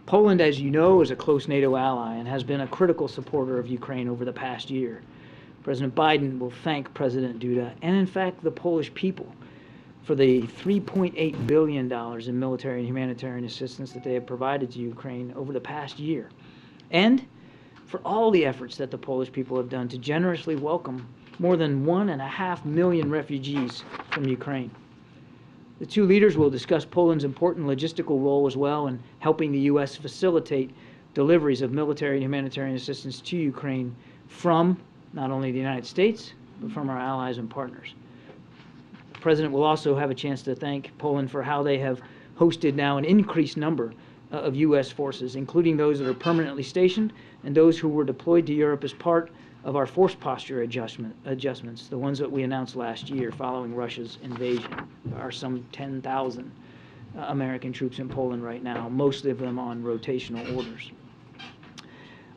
Poland, as you know, is a close NATO ally and has been a critical supporter of Ukraine over the past year. President Biden will thank President Duda and, in fact, the Polish people for the $3.8 billion in military and humanitarian assistance that they have provided to Ukraine over the past year, and for all the efforts that the Polish people have done to generously welcome more than 1.5 million refugees from Ukraine. The two leaders will discuss Poland's important logistical role as well in helping the U.S. facilitate deliveries of military and humanitarian assistance to Ukraine from not only the United States, but from our allies and partners. The President will also have a chance to thank Poland for how they have hosted now an increased number of U.S. forces, including those that are permanently stationed and those who were deployed to Europe as part of our force posture adjustments, the ones that we announced last year following Russia's invasion. There are some 10,000 American troops in Poland right now, most of them on rotational orders.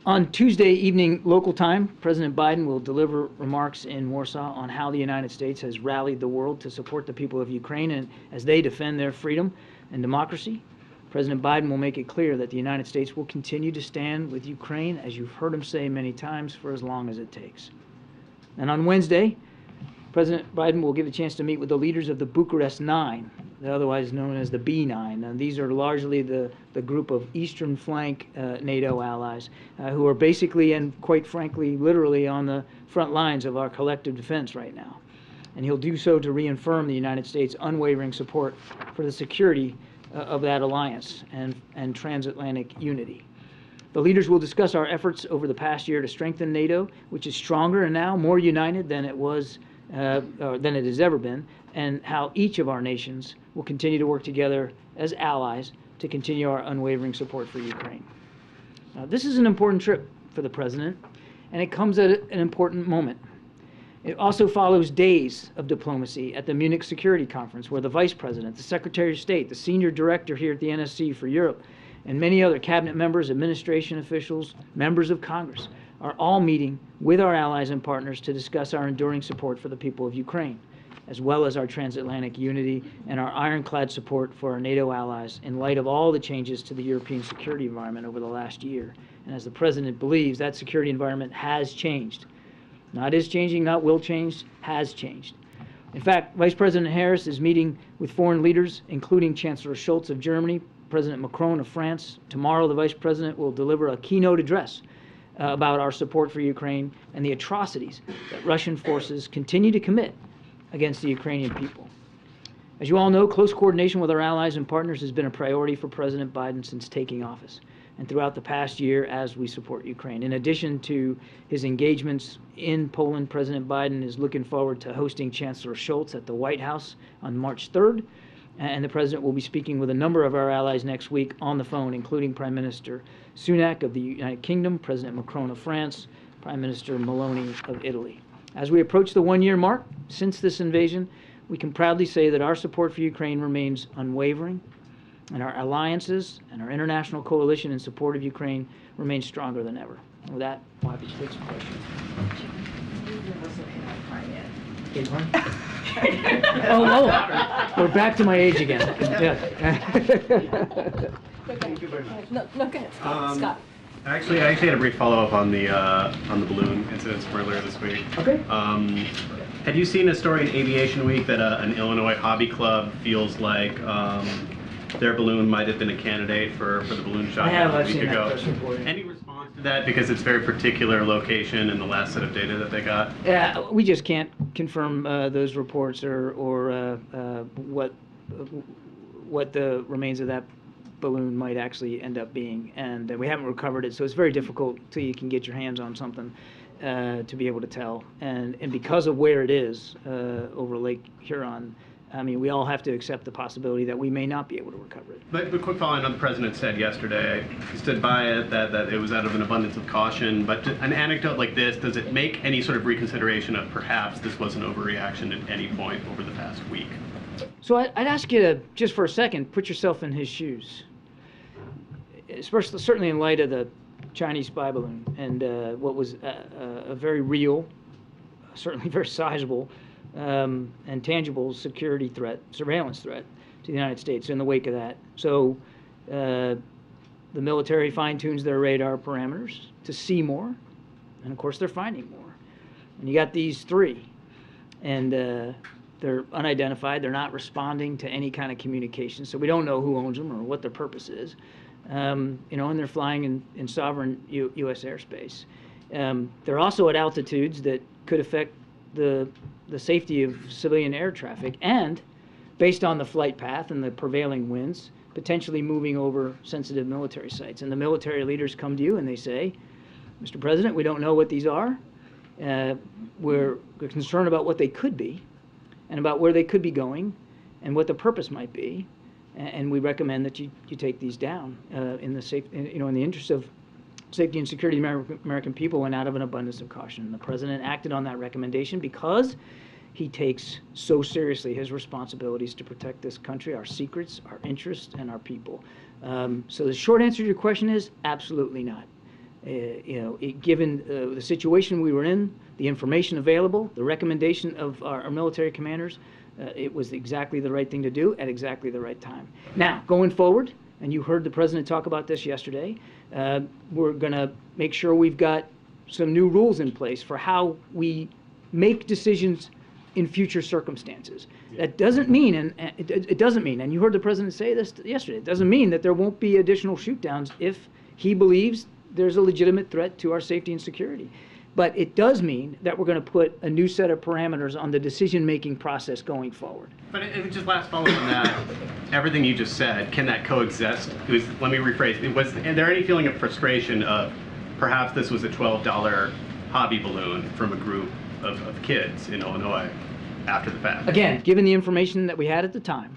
On Tuesday evening local time, President Biden will deliver remarks in Warsaw on how the United States has rallied the world to support the people of Ukraine and as they defend their freedom and democracy. President Biden will make it clear that the United States will continue to stand with Ukraine, as you've heard him say many times, for as long as it takes. And on Wednesday, President Biden will give a chance to meet with the leaders of the Bucharest Nine, otherwise known as the B9. And these are largely the group of Eastern Flank NATO allies who are basically and quite frankly literally on the front lines of our collective defense right now. And he'll do so to reaffirm the United States' unwavering support for the security of that alliance and transatlantic unity. The leaders will discuss our efforts over the past year to strengthen NATO, which is stronger and now more united than it was than it has ever been, and how each of our nations will continue to work together as allies to continue our unwavering support for Ukraine. This is an important trip for the President, and it comes at an important moment. It also follows days of diplomacy at the Munich Security Conference, where the Vice President, the Secretary of State, the Senior Director here at the NSC for Europe, and many other cabinet members, administration officials, members of Congress are all meeting with our allies and partners to discuss our enduring support for the people of Ukraine, as well as our transatlantic unity and our ironclad support for our NATO allies in light of all the changes to the European security environment over the last year. And as the President believes, that security environment has changed. Not is changing, not will change, has changed. In fact, Vice President Harris is meeting with foreign leaders, including Chancellor Scholz of Germany, President Macron of France. Tomorrow, the Vice President will deliver a keynote address about our support for Ukraine and the atrocities that Russian forces continue to commit against the Ukrainian people. As you all know, close coordination with our allies and partners has been a priority for President Biden since taking office and throughout the past year as we support Ukraine. In addition to his engagements in Poland, President Biden is looking forward to hosting Chancellor Scholz at the White House on March 3rd, and the President will be speaking with a number of our allies next week on the phone, including Prime Minister Sunak of the United Kingdom, President Macron of France, Prime Minister Meloni of Italy. As we approach the one-year mark since this invasion, we can proudly say that our support for Ukraine remains unwavering, and our alliances and our international coalition in support of Ukraine remains stronger than ever. And with that, I'll have you take some questions. Oh, we're back to my age again. Yeah. Thank you very much. No, go ahead, Scott. Actually, I had a brief follow-up on the balloon incidents from earlier this week. Okay. Had you seen a story in Aviation Week that an Illinois hobby club feels like their balloon might have been a candidate for the balloon shot a week ago? That press report. Any response to that, because it's very particular location and the last set of data that they got? Yeah, we just can't confirm those reports or what the remains of that balloon might actually end up being, and we haven't recovered it, so it's very difficult till you can get your hands on something to be able to tell. And because of where it is over Lake Huron, I mean, we all have to accept the possibility that we may not be able to recover it. But quick follow on, the President said yesterday, he stood by it, that it was out of an abundance of caution. But an anecdote like this, does it make any sort of reconsideration of perhaps this was an overreaction at any point over the past week? So I'd ask you to, just for a second, put yourself in his shoes. Especially, certainly in light of the Chinese spy balloon and what was a very real, certainly very sizable, and tangible security threat, surveillance threat to the United States in the wake of that. So The military fine-tunes their radar parameters to see more, and of course they're finding more. And you got these three, and they're unidentified. They're not responding to any kind of communication, so we don't know who owns them or what their purpose is. And they're flying in sovereign U.S. airspace. They're also at altitudes that could affect the safety of civilian air traffic, and based on the flight path and the prevailing winds, potentially moving over sensitive military sites. And the military leaders come to you and they say, Mr. President, we don't know what these are. We're concerned about what they could be and about where they could be going and what the purpose might be. And we recommend that you take these down in the interest of safety and security of the American people and out of an abundance of caution. And the President acted on that recommendation because he takes so seriously his responsibilities to protect this country, our secrets, our interests, and our people. So the short answer to your question is absolutely not. Given the situation we were in, the information available, the recommendation of our military commanders, it was exactly the right thing to do at exactly the right time. Now, going forward, and you heard the President talk about this yesterday, we're going to make sure we've got some new rules in place for how we make decisions in future circumstances. That doesn't mean, and it doesn't mean, and you heard the President say this yesterday, it doesn't mean that there won't be additional shoot downs if he believes there's a legitimate threat to our safety and security. But it does mean that we're going to put a new set of parameters on the decision-making process going forward. But just last follow-up on that, everything you just said, can that coexist? Let me rephrase. Was there any feeling of frustration of perhaps this was a $12 hobby balloon from a group of kids in Illinois after the fact? Again, given the information that we had at the time,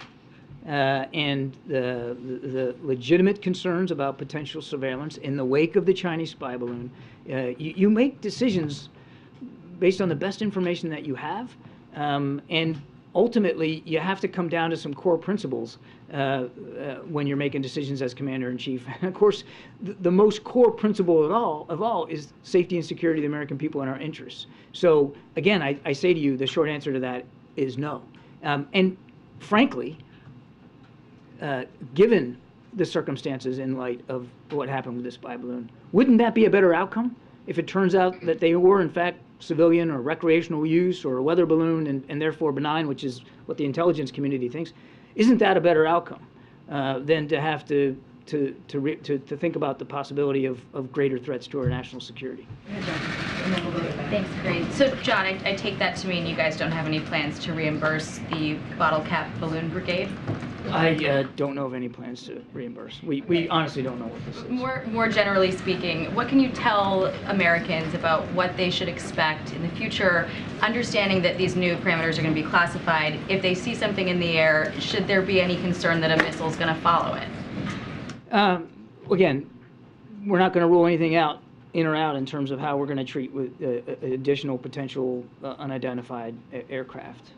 and the legitimate concerns about potential surveillance in the wake of the Chinese spy balloon, you make decisions based on the best information that you have, and ultimately you have to come down to some core principles when you're making decisions as Commander-in-Chief. And of course, the most core principle of all is safety and security of the American people and our interests. So again, I say to you, the short answer to that is no. And frankly, given the circumstances in light of what happened with the spy balloon, wouldn't that be a better outcome if it turns out that they were in fact civilian or recreational use or a weather balloon and therefore benign, which is what the intelligence community thinks? Isn't that a better outcome than to have to think about the possibility of greater threats to our national security? Thanks, Karine. So, John, I take that to mean you guys don't have any plans to reimburse the bottle cap balloon brigade? I don't know of any plans to reimburse. We honestly don't know what this is. More generally speaking, what can you tell Americans about what they should expect in the future, understanding that these new parameters are going to be classified? If they see something in the air, should there be any concern that a missile is going to follow it? Again, we're not going to rule anything out, in or out, in terms of how we're going to treat with additional potential unidentified aircraft.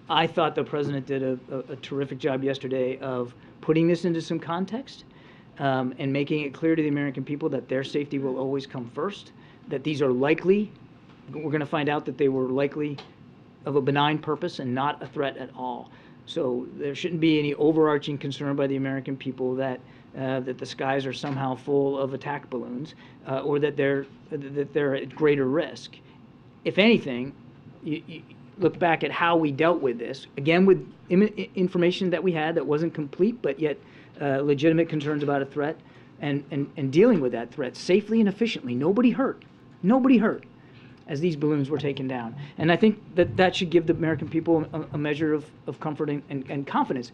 I thought the President did a terrific job yesterday of putting this into some context and making it clear to the American people that their safety will always come first, that these are likely, we're going to find out that they were likely of a benign purpose and not a threat at all. So there shouldn't be any overarching concern by the American people that the skies are somehow full of attack balloons or that they're at greater risk. If anything, you look back at how we dealt with this, again with information that we had that wasn't complete, but yet legitimate concerns about a threat, and dealing with that threat safely and efficiently. Nobody hurt as these balloons were taken down. And I think that should give the American people a measure of comfort and confidence.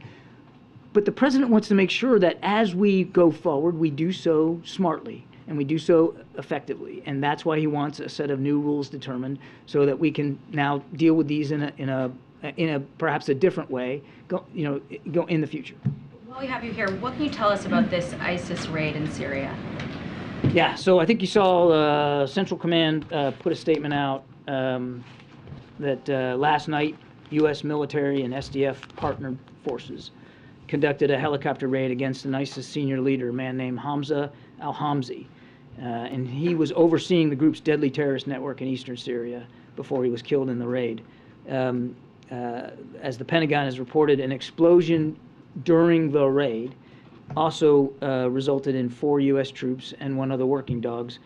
But the President wants to make sure that as we go forward, we do so smartly and we do so effectively. And that's why he wants a set of new rules determined so that we can now deal with these in a perhaps a different way, go in the future. While we have you here, what can you tell us about this ISIS raid in Syria? Yeah, so I think you saw Central Command put a statement out that last night U.S. military and SDF partnered forces conducted a helicopter raid against an ISIS senior leader, a man named Hamza al-Hamzi. And he was overseeing the group's deadly terrorist network in eastern Syria before he was killed in the raid. As the Pentagon has reported, an explosion during the raid also resulted in 4 U.S. troops and 1 other working dogs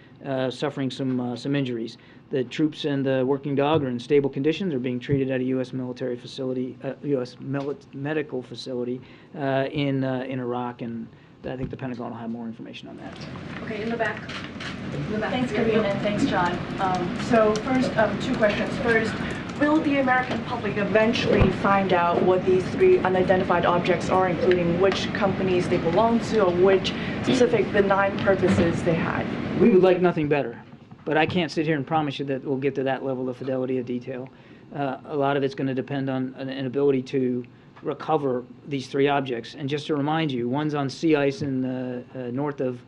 suffering some injuries. The troops and the working dog are in stable conditions, are being treated at a U.S. military facility, medical facility in Iraq, and I think the Pentagon will have more information on that. Okay, in the back. Thanks, Karine, and thanks, John. So first, 2 questions. First, will the American public eventually find out what these 3 unidentified objects are, including which companies they belong to or which specific benign purposes they had? We would like nothing better, but I can't sit here and promise you that we'll get to that level of fidelity of detail. A lot of it's going to depend on an ability to recover these 3 objects. And just to remind you, one's on sea ice in north of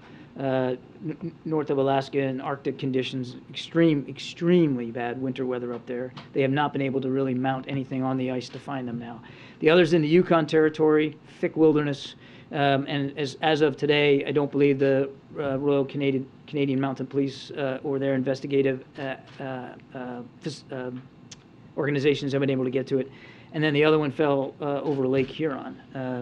Alaska in Arctic conditions, extremely bad winter weather up there. They have not been able to really mount anything on the ice to find them now. The other's in the Yukon Territory, thick wilderness, and as of today, I don't believe the Royal Canadian Mounted Police or their investigative organizations have been able to get to it. And then the other one fell over Lake Huron,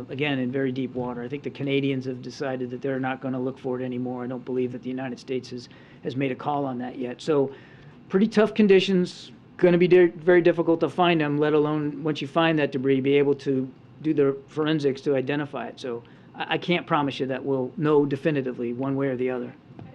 again, in very deep water. I think the Canadians have decided that they're not going to look for it anymore. I don't believe that the United States has made a call on that yet. So pretty tough conditions, going to be very difficult to find them, let alone, once you find that debris, be able to do the forensics to identify it. So I can't promise you that we'll know definitively one way or the other.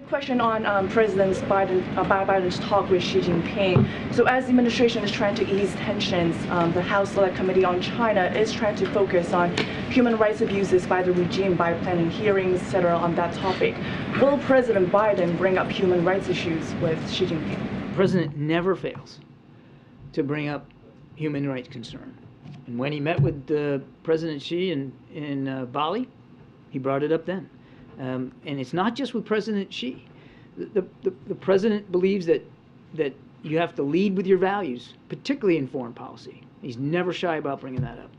Question on President Biden's talk with Xi Jinping. So as the administration is trying to ease tensions, the House Select Committee on China is trying to focus on human rights abuses by the regime by planning hearings, etc. on that topic. Will President Biden bring up human rights issues with Xi Jinping? The president never fails to bring up human rights concern. And when he met with President Xi in Bali, he brought it up then. And it's not just with President Xi. The president believes that you have to lead with your values, particularly in foreign policy. He's never shy about bringing that up.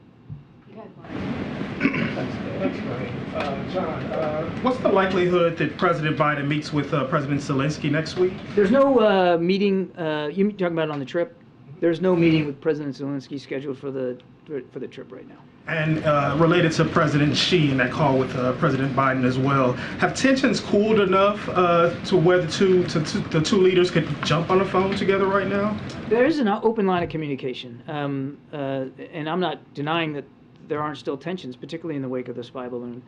Thanks, Karine. John, what's the likelihood that President Biden meets with President Zelensky next week? There's no meeting. You talking about it on the trip? There's no meeting with President Zelensky scheduled for the trip right now. And related to President Xi and that call with President Biden as well, have tensions cooled enough to where the two leaders could jump on the phone together right now? There is an open line of communication, and I'm not denying that there aren't still tensions, particularly in the wake of the spy balloon.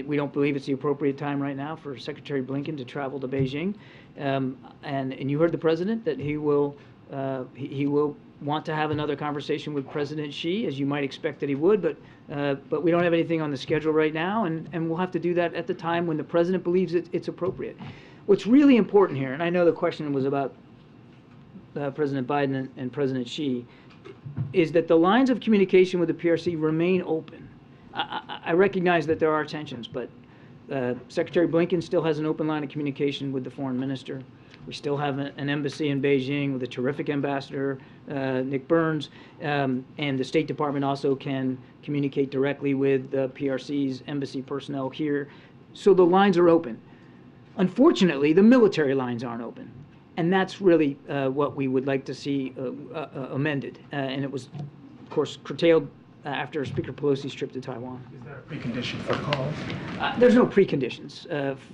We don't believe it's the appropriate time right now for Secretary Blinken to travel to Beijing, and you heard the president that he will want to have another conversation with President Xi, as you might expect that he would, but we don't have anything on the schedule right now, and we'll have to do that at the time when the president believes it's appropriate. What's really important here, and I know the question was about President Biden and President Xi, is that the lines of communication with the PRC remain open. I recognize that there are tensions, but Secretary Blinken still has an open line of communication with the foreign minister. We still have an embassy in Beijing with a terrific ambassador, Nick Burns, and the State Department also can communicate directly with the PRC's embassy personnel here. So the lines are open. Unfortunately, the military lines aren't open. And that's really what we would like to see amended. And it was, of course, curtailed after Speaker Pelosi's trip to Taiwan. Is there a precondition for a call? There's no preconditions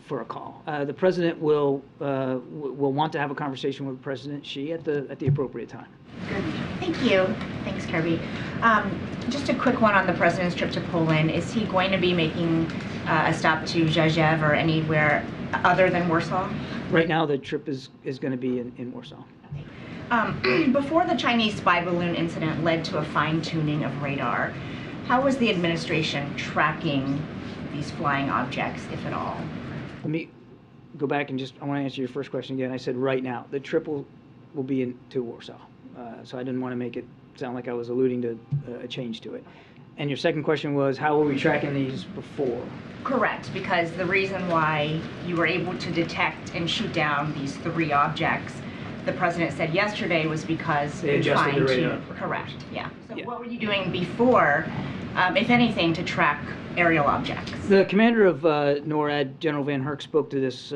for a call. The president will want to have a conversation with President Xi at the appropriate time. Good. Thank you. Thanks, Kirby. Just a quick one on the president's trip to Poland. Is he going to be making a stop to Rzeszów or anywhere other than Warsaw? Right now, the trip is going to be in Warsaw. Before the Chinese spy balloon incident led to a fine-tuning of radar, how was the administration tracking these flying objects, if at all? Let me go back and I want to answer your first question again. I said right now. The trip will be to Warsaw. So I didn't want to make it sound like I was alluding to a change to it. And your second question was, how were we tracking these before? Correct, because the reason why you were able to detect and shoot down these 3 objects, the president said yesterday, was because they adjusted the radar. Correct, yeah. So yeah. What were you doing before, if anything, to track aerial objects? The commander of NORAD, General Van Herk, spoke to this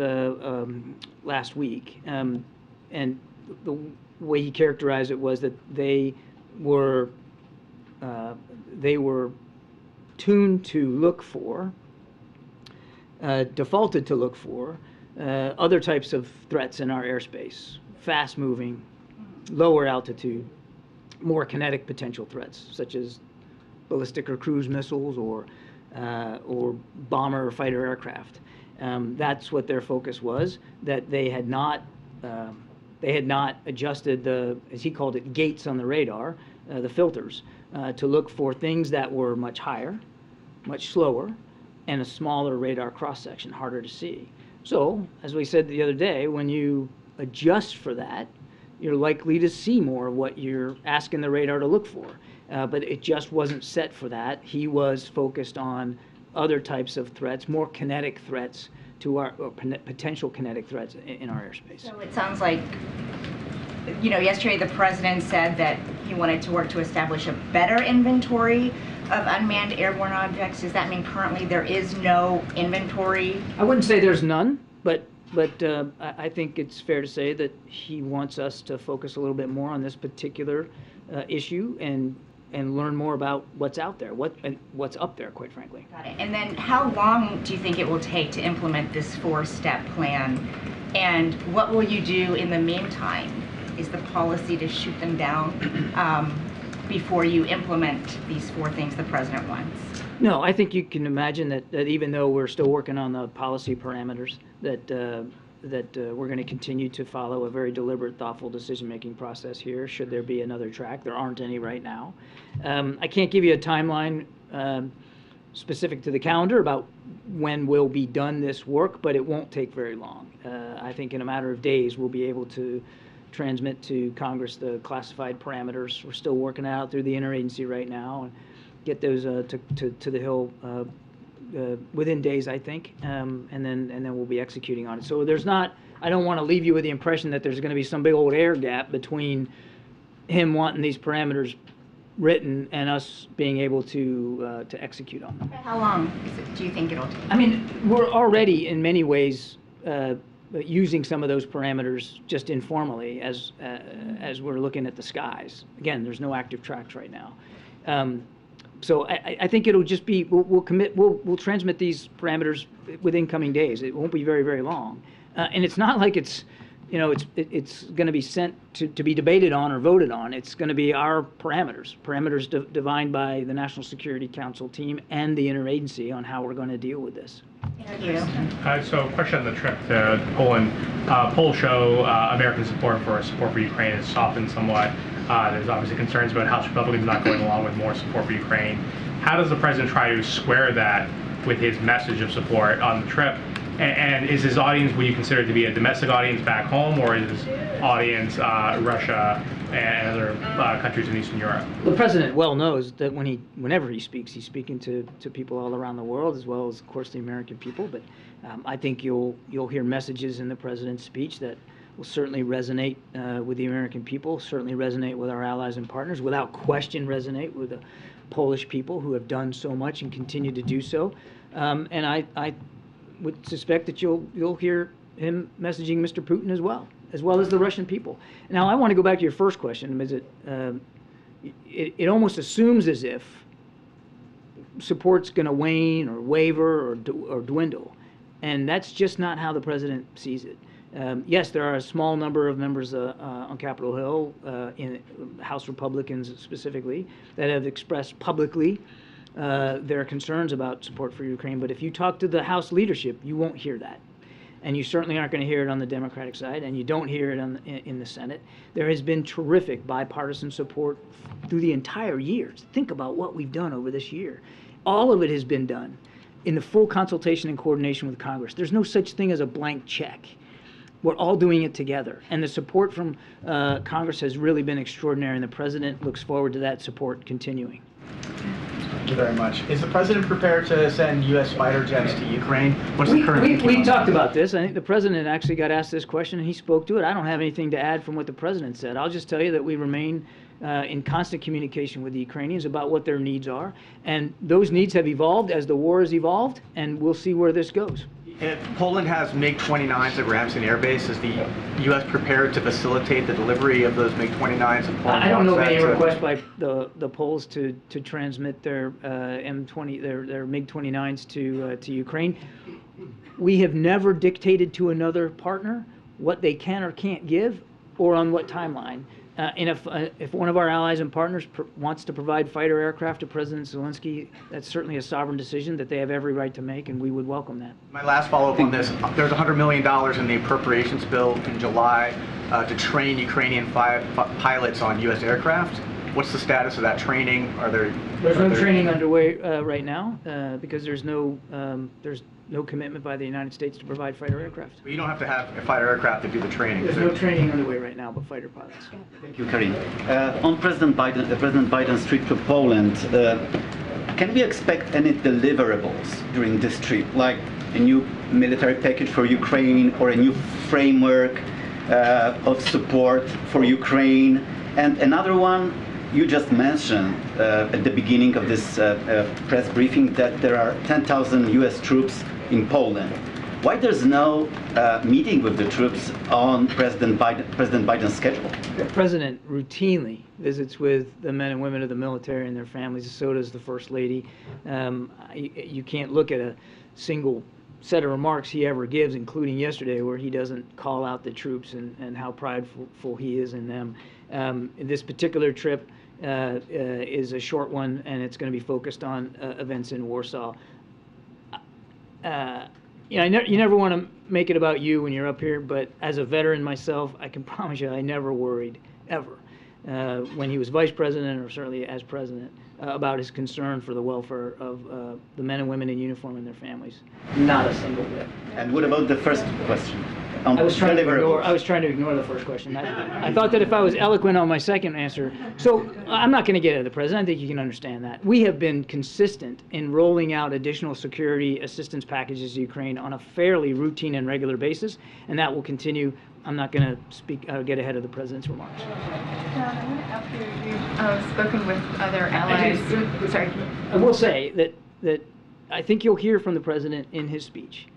last week, and the way he characterized it was that they were tuned to look for defaulted to look for other types of threats in our airspace, fast-moving, lower altitude, more kinetic potential threats, such as ballistic or cruise missiles or bomber or fighter aircraft. That's what their focus was, that they had not adjusted the, as he called it, gates on the radar, the filters, to look for things that were much higher, much slower, and a smaller radar cross-section, harder to see. So, as we said the other day, when you adjust for that, you're likely to see more of what you're asking the radar to look for. But it just wasn't set for that. He was focused on other types of threats, more kinetic threats to our, or potential kinetic threats in our airspace. So it sounds like, yesterday the president said that he wanted to work to establish a better inventory of unmanned airborne objects. Does that mean currently there is no inventory? I wouldn't say there's none, but I think it's fair to say that he wants us to focus a little bit more on this particular issue and learn more about what's out there, what's up there, quite frankly. Got it. And then how long do you think it will take to implement this 4-step plan? And what will you do in the meantime? Is the policy to shoot them down before you implement these 4 things the president wants? No, I think you can imagine that even though we're still working on the policy parameters, that we're going to continue to follow a very deliberate, thoughtful decision-making process here, should there be another track. There aren't any right now. I can't give you a timeline specific to the calendar about when we'll be done this work, but it won't take very long. I think in a matter of days we'll be able to transmit to Congress the classified parameters. We're still working out through the interagency right now and get those to the Hill within days, I think, and then we'll be executing on it. So there's not, I don't want to leave you with the impression that there's going to be some big old air gap between him wanting these parameters written and us being able to execute on them. How long do you think it'll take? I mean, we're already in many ways using some of those parameters just informally as we're looking at the skies. Again, there's no active tracks right now. So I think it'll just be, we'll transmit these parameters within coming days. It won't be very, very long. And it's not like it's going to be sent to be debated on or voted on. It's going to be our parameters defined by the National Security Council team and the interagency on how we're going to deal with this. Thank you. So a question on the trip to Poland. Polls show American support for Ukraine has softened somewhat. There's obviously concerns about House Republicans not going along with more support for Ukraine. How does the president try to square that with his message of support on the trip? And is his audience, would you consider it to be a domestic audience back home, or is his audience Russia and other countries in Eastern Europe? The president well knows that whenever he speaks, he's speaking to people all around the world, as well as, of course, the American people. But I think you'll hear messages in the president's speech that will certainly resonate with the American people, certainly resonate with our allies and partners, without question resonate with the Polish people who have done so much and continue to do so. And I would suspect that you'll hear him messaging Mr. Putin as well as the Russian people. Now, I want to go back to your first question. Is it almost assumes as if support's going to wane or waver or dwindle, and that's just not how the president sees it. Yes, there are a small number of members on Capitol Hill, in House Republicans specifically, that have expressed publicly their concerns about support for Ukraine. But if you talk to the House leadership, you won't hear that. And you certainly aren't going to hear it on the Democratic side, and you don't hear it in the Senate. There has been terrific bipartisan support through the entire year. Think about what we've done over this year. All of it has been done in the full consultation and coordination with Congress. There's no such thing as a blank check. We're all doing it together. And the support from Congress has really been extraordinary, and the president looks forward to that support continuing. Thank you very much. Is the president prepared to send U.S. fighter jets to Ukraine? What's the current thinking? We talked about this. I think the president actually got asked this question, and he spoke to it. I don't have anything to add from what the president said. I'll just tell you that we remain in constant communication with the Ukrainians about what their needs are. And those needs have evolved as the war has evolved, and we'll see where this goes. If Poland has MiG-29s at Ramstein Air Base, is the U.S. prepared to facilitate the delivery of those MiG-29s? And I don't know of any request by the Poles to transmit their M20, their MiG-29s to Ukraine. We have never dictated to another partner what they can or can't give or on what timeline. And if one of our allies and partners wants to provide fighter aircraft to President Zelensky, that's certainly a sovereign decision that they have every right to make, and we would welcome that. My last follow-up on this, there's $100 million in the appropriations bill in July to train Ukrainian pilots on U.S. aircraft. What's the status of that training? There's no training underway right now because there's no commitment by the United States to provide fighter aircraft. But you don't have to have a fighter aircraft to do the training. There's no training underway right now, but fighter pilots. Thank you, Karine. On President Biden's trip to Poland, can we expect any deliverables during this trip, like a new military package for Ukraine or a new framework of support for Ukraine? And another one, you just mentioned at the beginning of this press briefing that there are 10,000 U.S. troops in Poland. Why there's no meeting with the troops on President Biden's schedule? The president routinely visits with the men and women of the military and their families. So does the First Lady. You can't look at a single set of remarks he ever gives, including yesterday, where he doesn't call out the troops and how prideful he is in them. This particular trip is a short one, and it's going to be focused on events in Warsaw. You never want to make it about you when you're up here, but as a veteran myself, I can promise you I never worried, ever, when he was vice president or certainly as president, about his concern for the welfare of the men and women in uniform and their families. Not a single bit. And what about the first question? I was trying to ignore the first question. I thought that if I was eloquent on my second answer, so I'm not going to get at the president. I think you can understand that. We have been consistent in rolling out additional security assistance packages to Ukraine on a fairly routine and regular basis, and that will continue. I'm not going to get ahead of the president's remarks. After you've spoken with other allies, sorry. I will say that I think you'll hear from the president in his speech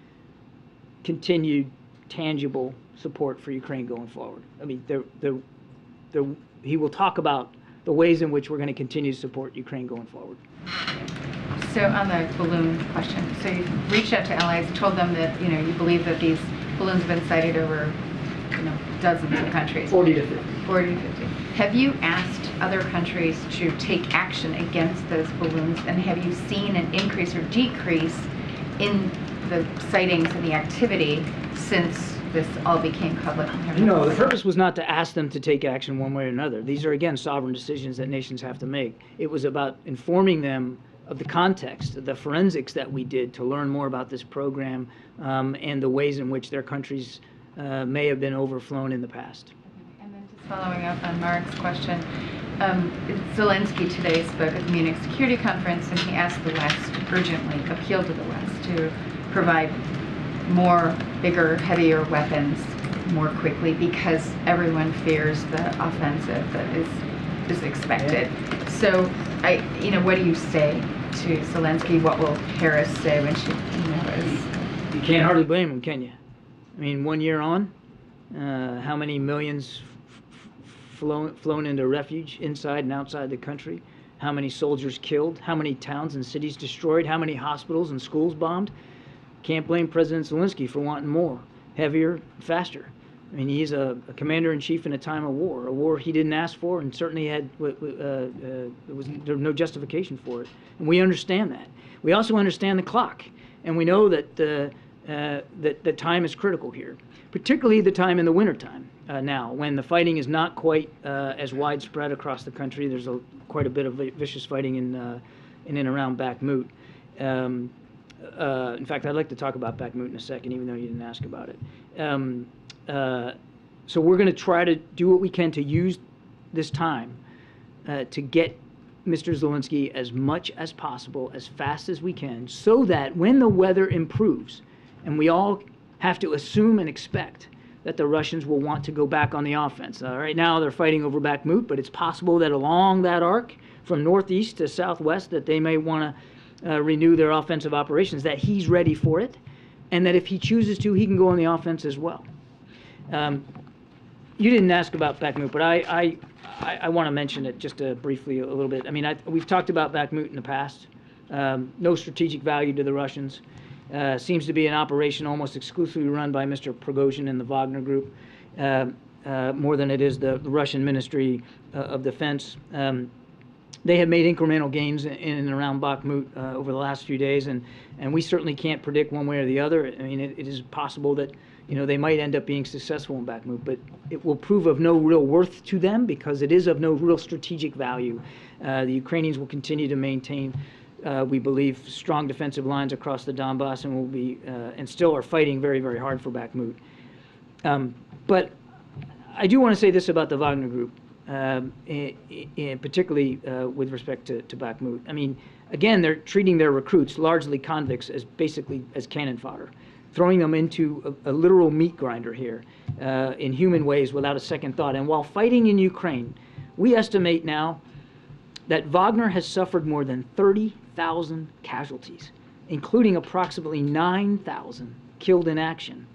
continued tangible support for Ukraine going forward. I mean, he will talk about the ways in which we're going to continue to support Ukraine going forward. So on the balloon question, so you reached out to allies, told them that you believe that these balloons have been sighted over dozens of countries. 40 to 50. 40 to 50. Have you asked other countries to take action against those balloons, and have you seen an increase or decrease in the sightings and the activity since this all became public? No, the purpose was not to ask them to take action one way or another. These are, again, sovereign decisions that nations have to make. It was about informing them of the context, the forensics that we did to learn more about this program and the ways in which their countries may have been overflown in the past. And then just following up on Mark's question, Zelensky today spoke at the Munich Security Conference, and he asked the West, urgently appealed to the West to provide more, bigger, heavier weapons more quickly because everyone fears the offensive that is expected. So, what do you say to Zelensky? What will Harris say when she, is? You can't hardly blame him, can you? I mean, 1 year on, how many millions flown into refuge inside and outside the country? How many soldiers killed? How many towns and cities destroyed? How many hospitals and schools bombed? Can't blame President Zelensky for wanting more, heavier, faster. I mean, he's a commander-in-chief in a time of war, a war he didn't ask for, and certainly there was no justification for it. And we understand that. We also understand the clock, and we know that that time is critical here, particularly the time in the wintertime now, when the fighting is not quite as widespread across the country. There's quite a bit of vicious fighting in and around Bakhmut. In fact, I'd like to talk about Bakhmut in a second, even though you didn't ask about it. So we're going to try to do what we can to use this time to get Mr. Zelensky as much as possible, as fast as we can, so that when the weather improves, and we all have to assume and expect that the Russians will want to go back on the offense. Right now they're fighting over Bakhmut, but it's possible that along that arc, from northeast to southwest, that they may want to renew their offensive operations, that he's ready for it, and that if he chooses to, he can go on the offense as well. You didn't ask about Bakhmut, but I want to mention it just briefly a little bit. I mean, we've talked about Bakhmut in the past. No strategic value to the Russians. seems to be an operation almost exclusively run by Mr. Prigozhin and the Wagner Group, more than it is the Russian Ministry of Defense. They have made incremental gains in and around Bakhmut over the last few days, and we certainly can't predict one way or the other. I mean, it is possible that they might end up being successful in Bakhmut, but it will prove of no real worth to them because it is of no real strategic value. The Ukrainians will continue to maintain, we believe, strong defensive lines across the Donbass, and will be and still are fighting very, very hard for Bakhmut. But I do want to say this about the Wagner Group. Particularly with respect to Bakhmut. I mean, again, they're treating their recruits, largely convicts, as basically as cannon fodder, throwing them into a literal meat grinder here in human ways without a second thought. And while fighting in Ukraine, we estimate now that Wagner has suffered more than 30,000 casualties, including approximately 9,000 killed in action.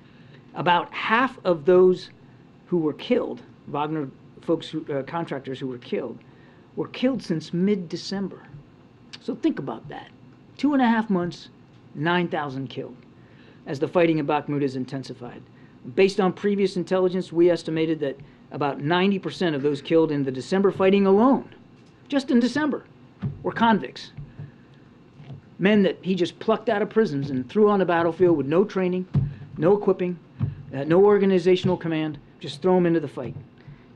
About half of those who were killed, Wagner folks, contractors who were killed since mid-December. So think about that. 2.5 months, 9,000 killed, as the fighting in Bakhmut has intensified. Based on previous intelligence, we estimated that about 90% of those killed in the December fighting alone, just in December, were convicts. Men that he just plucked out of prisons and threw on the battlefield with no training, no equipping, no organizational command, just throw them into the fight.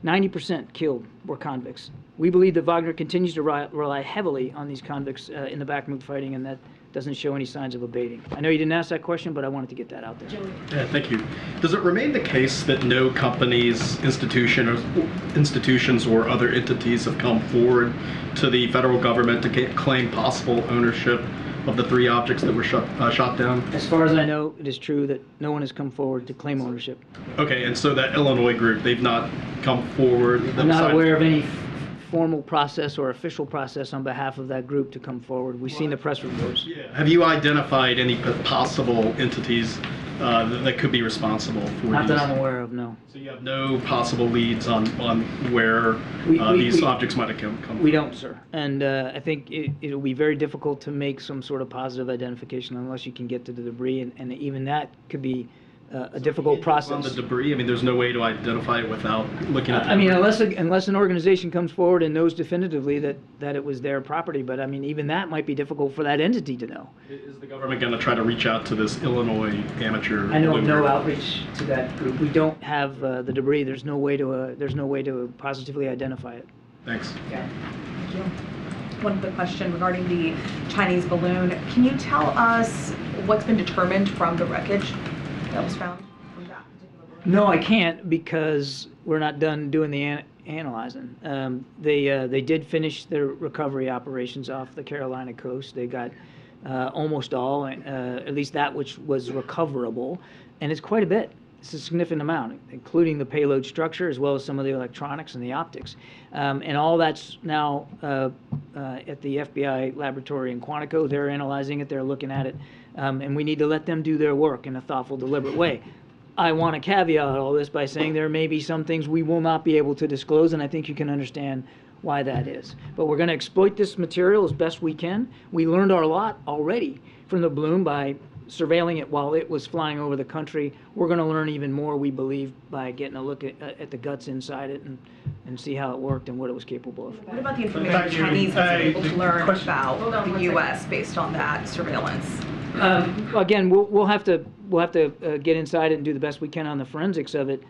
90% killed were convicts. We believe that Wagner continues to rely heavily on these convicts in the Bakhmut fighting, and that doesn't show any signs of abating. I know you didn't ask that question, but I wanted to get that out there. Yeah, thank you. Does it remain the case that no companies, institutions, or other entities have come forward to the federal government to claim possible ownership of the 3 objects that were shot down? As far as I know, it is true that no one has come forward to claim ownership. Okay, and so that Illinois group, they've not come forward? I'm not aware of any formal process or official process on behalf of that group to come forward. We've seen the press reports. Yeah. Have you identified any possible entities that could be responsill for Not these? that I'm aware of, no. So you have no possible leads on where these objects might have come We don't, sir. And I think it'll be very difficult to make some sort of positive identification unless you can get to the debris, and even that could be a difficult process. On the debris, I mean, there's no way to identify it without looking at the I mean, unless an organization comes forward and knows definitively that it was their property, but I mean, even that might be difficult for that entity to know. Is the government going to try to reach out to this Illinois amateur? I know of no outreach to that group. We don't have the debris. There's no way to positively identify it. Thanks. Yeah. Thank you. One quick question regarding the Chinese balloon. Can you tell us what's been determined from the wreckage that was found from that particular balloon? No, I can't, because we're not done doing the analyzing. They did finish their recovery operations off the Carolina coast. They got almost all, at least that which was recoverable, and it's quite a bit. It's a significant amount, including the payload structure as well as some of the electronics and the optics. And all that's now at the FBI laboratory in Quantico. They're analyzing it, they're looking at it, and we need to let them do their work in a thoughtful, deliberate way. I want to caveat all this by saying there may be some things we will not be able to disclose, and I think you can understand why that is. But we're going to exploit this material as best we can. We learned our lot already from the balloon by surveilling it while it was flying over the country. We're going to learn even more, we believe, by getting a look at the guts inside it and see how it worked and what it was capable of. What about the information the Chinese were able to learn about the U.S. based on that surveillance? Again, we'll have to get inside it and do the best we can on the forensics of it.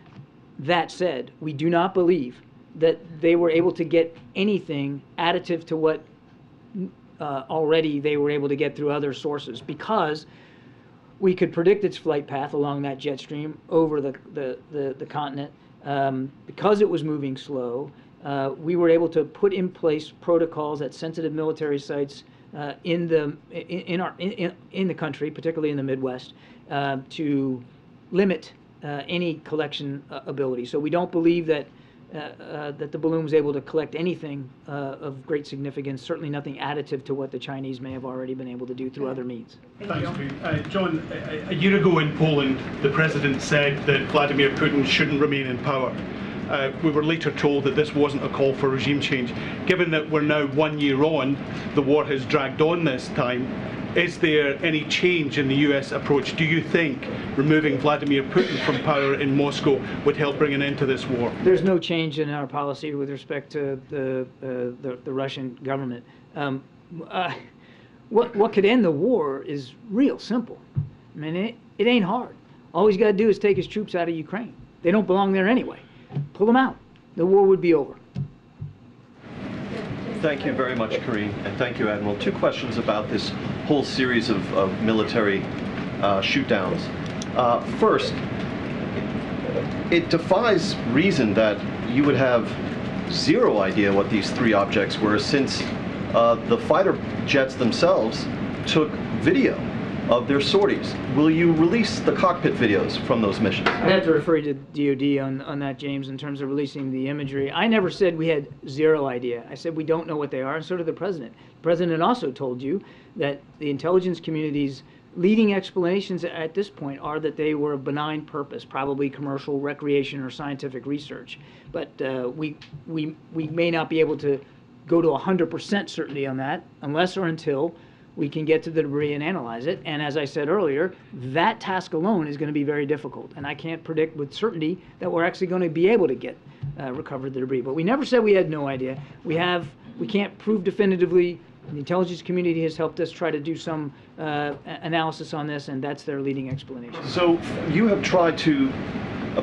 That said, we do not believe that they were able to get anything additive to what already they were able to get through other sources, because we could predict its flight path along that jet stream over the continent. Because it was moving slow, we were able to put in place protocols at sensitive military sites in the country, particularly in the Midwest, to limit any collection ability. So we don't believe that the balloon was able to collect anything of great significance, certainly nothing additive to what the Chinese may have already been able to do through other means. Thanks, John, a year ago in Poland, the president said that Vladimir Putin shouldn't remain in power. We were later told that this wasn't a call for regime change. Given that we're now 1 year on, the war has dragged on this time, Is there any change in the U.S. approach? Do you think removing Vladimir Putin from power in Moscow would help bring an end to this war? There's no change in our policy with respect to the Russian government. What could end the war is real simple. I mean, it ain't hard. All he's got to do is take his troops out of Ukraine. They don't belong there anyway. Pull them out. The war would be over. Thank you very much, Karine, and thank you, Admiral. Two questions about this whole series of military shootdowns. First, it defies reason that you would have zero idea what these three objects were, since the fighter jets themselves took video of their sorties. Will you release the cockpit videos from those missions? I'd have to refer you to DOD on that, James, in terms of releasing the imagery. I never said we had zero idea. I said we don't know what they are, and so did the President. The President also told you that the intelligence community's leading explanations at this point are that they were of benign purpose, probably commercial, recreation, or scientific research. But we may not be able to go to 100% certainty on that unless or until we can get to the debris and analyze it. And as I said earlier, that task alone is going to be very difficult. And I can't predict with certainty that we're actually going to be able to get recover the debris. But we never said we had no idea. We can't prove definitively. The intelligence community has helped us try to do some analysis on this, and that's their leading explanation. So you have tried to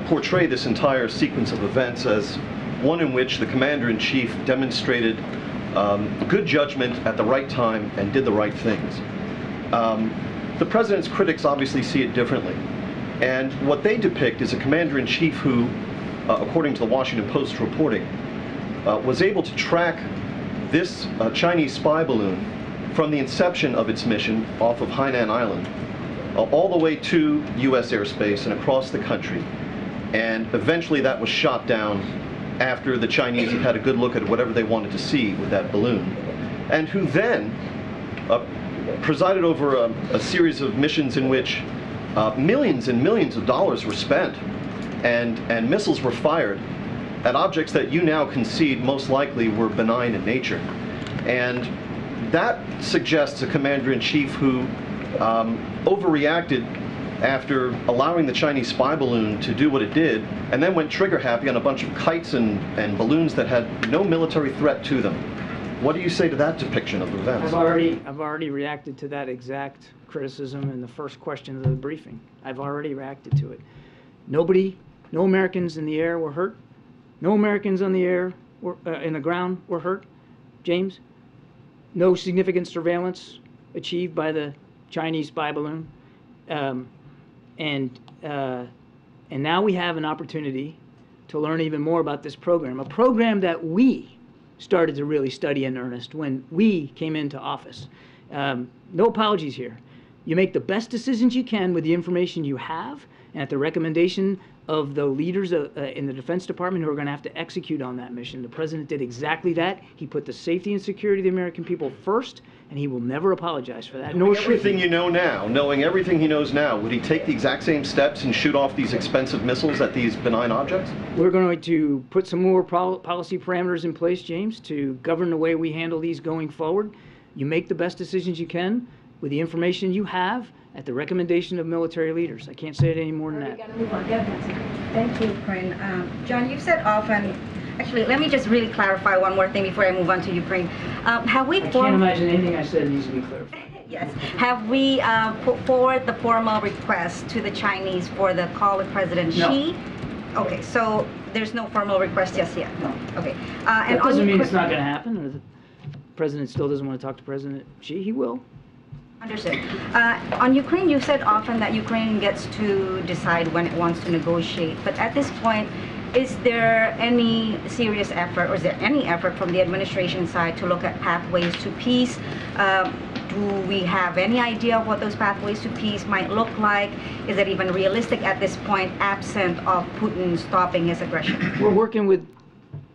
portray this entire sequence of events as one in which the commander-in-chief demonstrated good judgment at the right time and did the right things. The president's critics obviously see it differently. And what they depict is a commander-in-chief who, according to the Washington Post reporting, was able to track this Chinese spy balloon from the inception of its mission off of Hainan Island all the way to U.S. airspace and across the country. And eventually that was shot down after the Chinese had had a good look at whatever they wanted to see with that balloon, and who then presided over a series of missions in which millions and millions of dollars were spent and missiles were fired at objects that you now concede most likely were benign in nature. And that suggests a commander-in-chief who overreacted after allowing the Chinese spy balloon to do what it did, and then went trigger happy on a bunch of kites and balloons that had no military threat to them. What do you say to that depiction of events? I've already reacted to that exact criticism in the first question of the briefing. I've already reacted to it. No Americans in the air were hurt. No Americans on the air in the ground were hurt. James, no significant surveillance achieved by the Chinese spy balloon. And now we have an opportunity to learn even more about this program, a program that we started to really study in earnest when we came into office. No apologies here. You make the best decisions you can with the information you have, and at the recommendation of the leaders in the Defense Department who are going to have to execute on that mission. The President did exactly that. He put the safety and security of the American people first, and he will never apologize for that. Knowing everything you know now, knowing everything he knows now, would he take the exact same steps and shoot off these expensive missiles at these benign objects? We're going to put some more policy parameters in place, James, to govern the way we handle these going forward. You make the best decisions you can with the information you have at the recommendation of military leaders. I can't say it any more than that. Thank you, Karine. John, you've said often, actually, let me just really clarify one more thing before I move on to Ukraine. Have we I can't imagine anything I said needs to be clarified. Yes. Have we put forward the formal request to the Chinese for the call with President Xi? Okay, so there's no formal request just yet? No. Okay. That doesn't mean it's not going to happen, or the President still doesn't want to talk to President Xi. He will. Understood. On Ukraine, you said often that Ukraine gets to decide when it wants to negotiate. But at this point, is there any serious effort, or is there any effort from the administration side to look at pathways to peace? Do we have any idea of what those pathways to peace might look like? Is it even realistic at this point, absent of Putin stopping his aggression? We're working with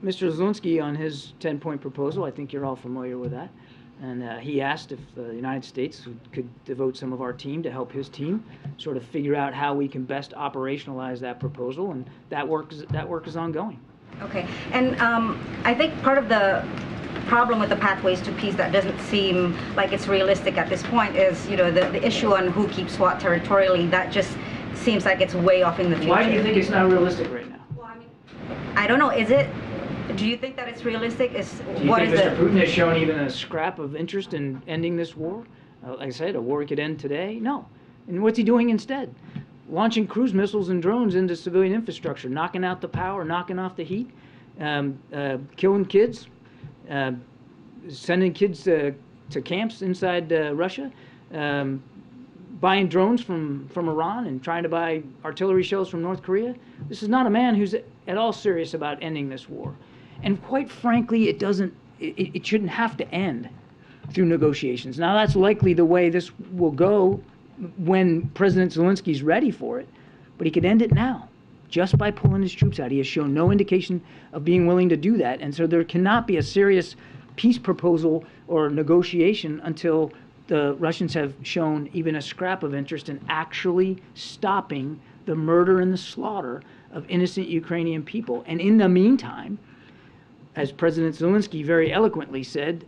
Mr. Zelensky on his 10-point proposal. I think you're all familiar with that. And he asked if the United States could devote some of our team to help his team sort of figure out how we can best operationalize that proposal, and that work is ongoing. Okay, and I think part of the problem with the pathways to peace that doesn't seem like it's realistic at this point is, the issue on who keeps what territorially. That just seems like it's way off in the future. Why do you think it's not realistic right now? Well, I don't know. Is it? Do you think that it's realistic? Do you think Mr. Putin has shown even a scrap of interest in ending this war? Like I said, a war could end today? No. And what's he doing instead? Launching cruise missiles and drones into civilian infrastructure, knocking out the power, knocking off the heat, killing kids, sending kids to camps inside Russia, buying drones from Iran and trying to buy artillery shells from North Korea. This is not a man who's at all serious about ending this war. And quite frankly, it shouldn't have to end through negotiations. Now, that's likely the way this will go when President Zelensky's ready for it, but he could end it now just by pulling his troops out. He has shown no indication of being willing to do that, and so there cannot be a serious peace proposal or negotiation until the Russians have shown even a scrap of interest in actually stopping the murder and the slaughter of innocent Ukrainian people. And in the meantime, as President Zelensky very eloquently said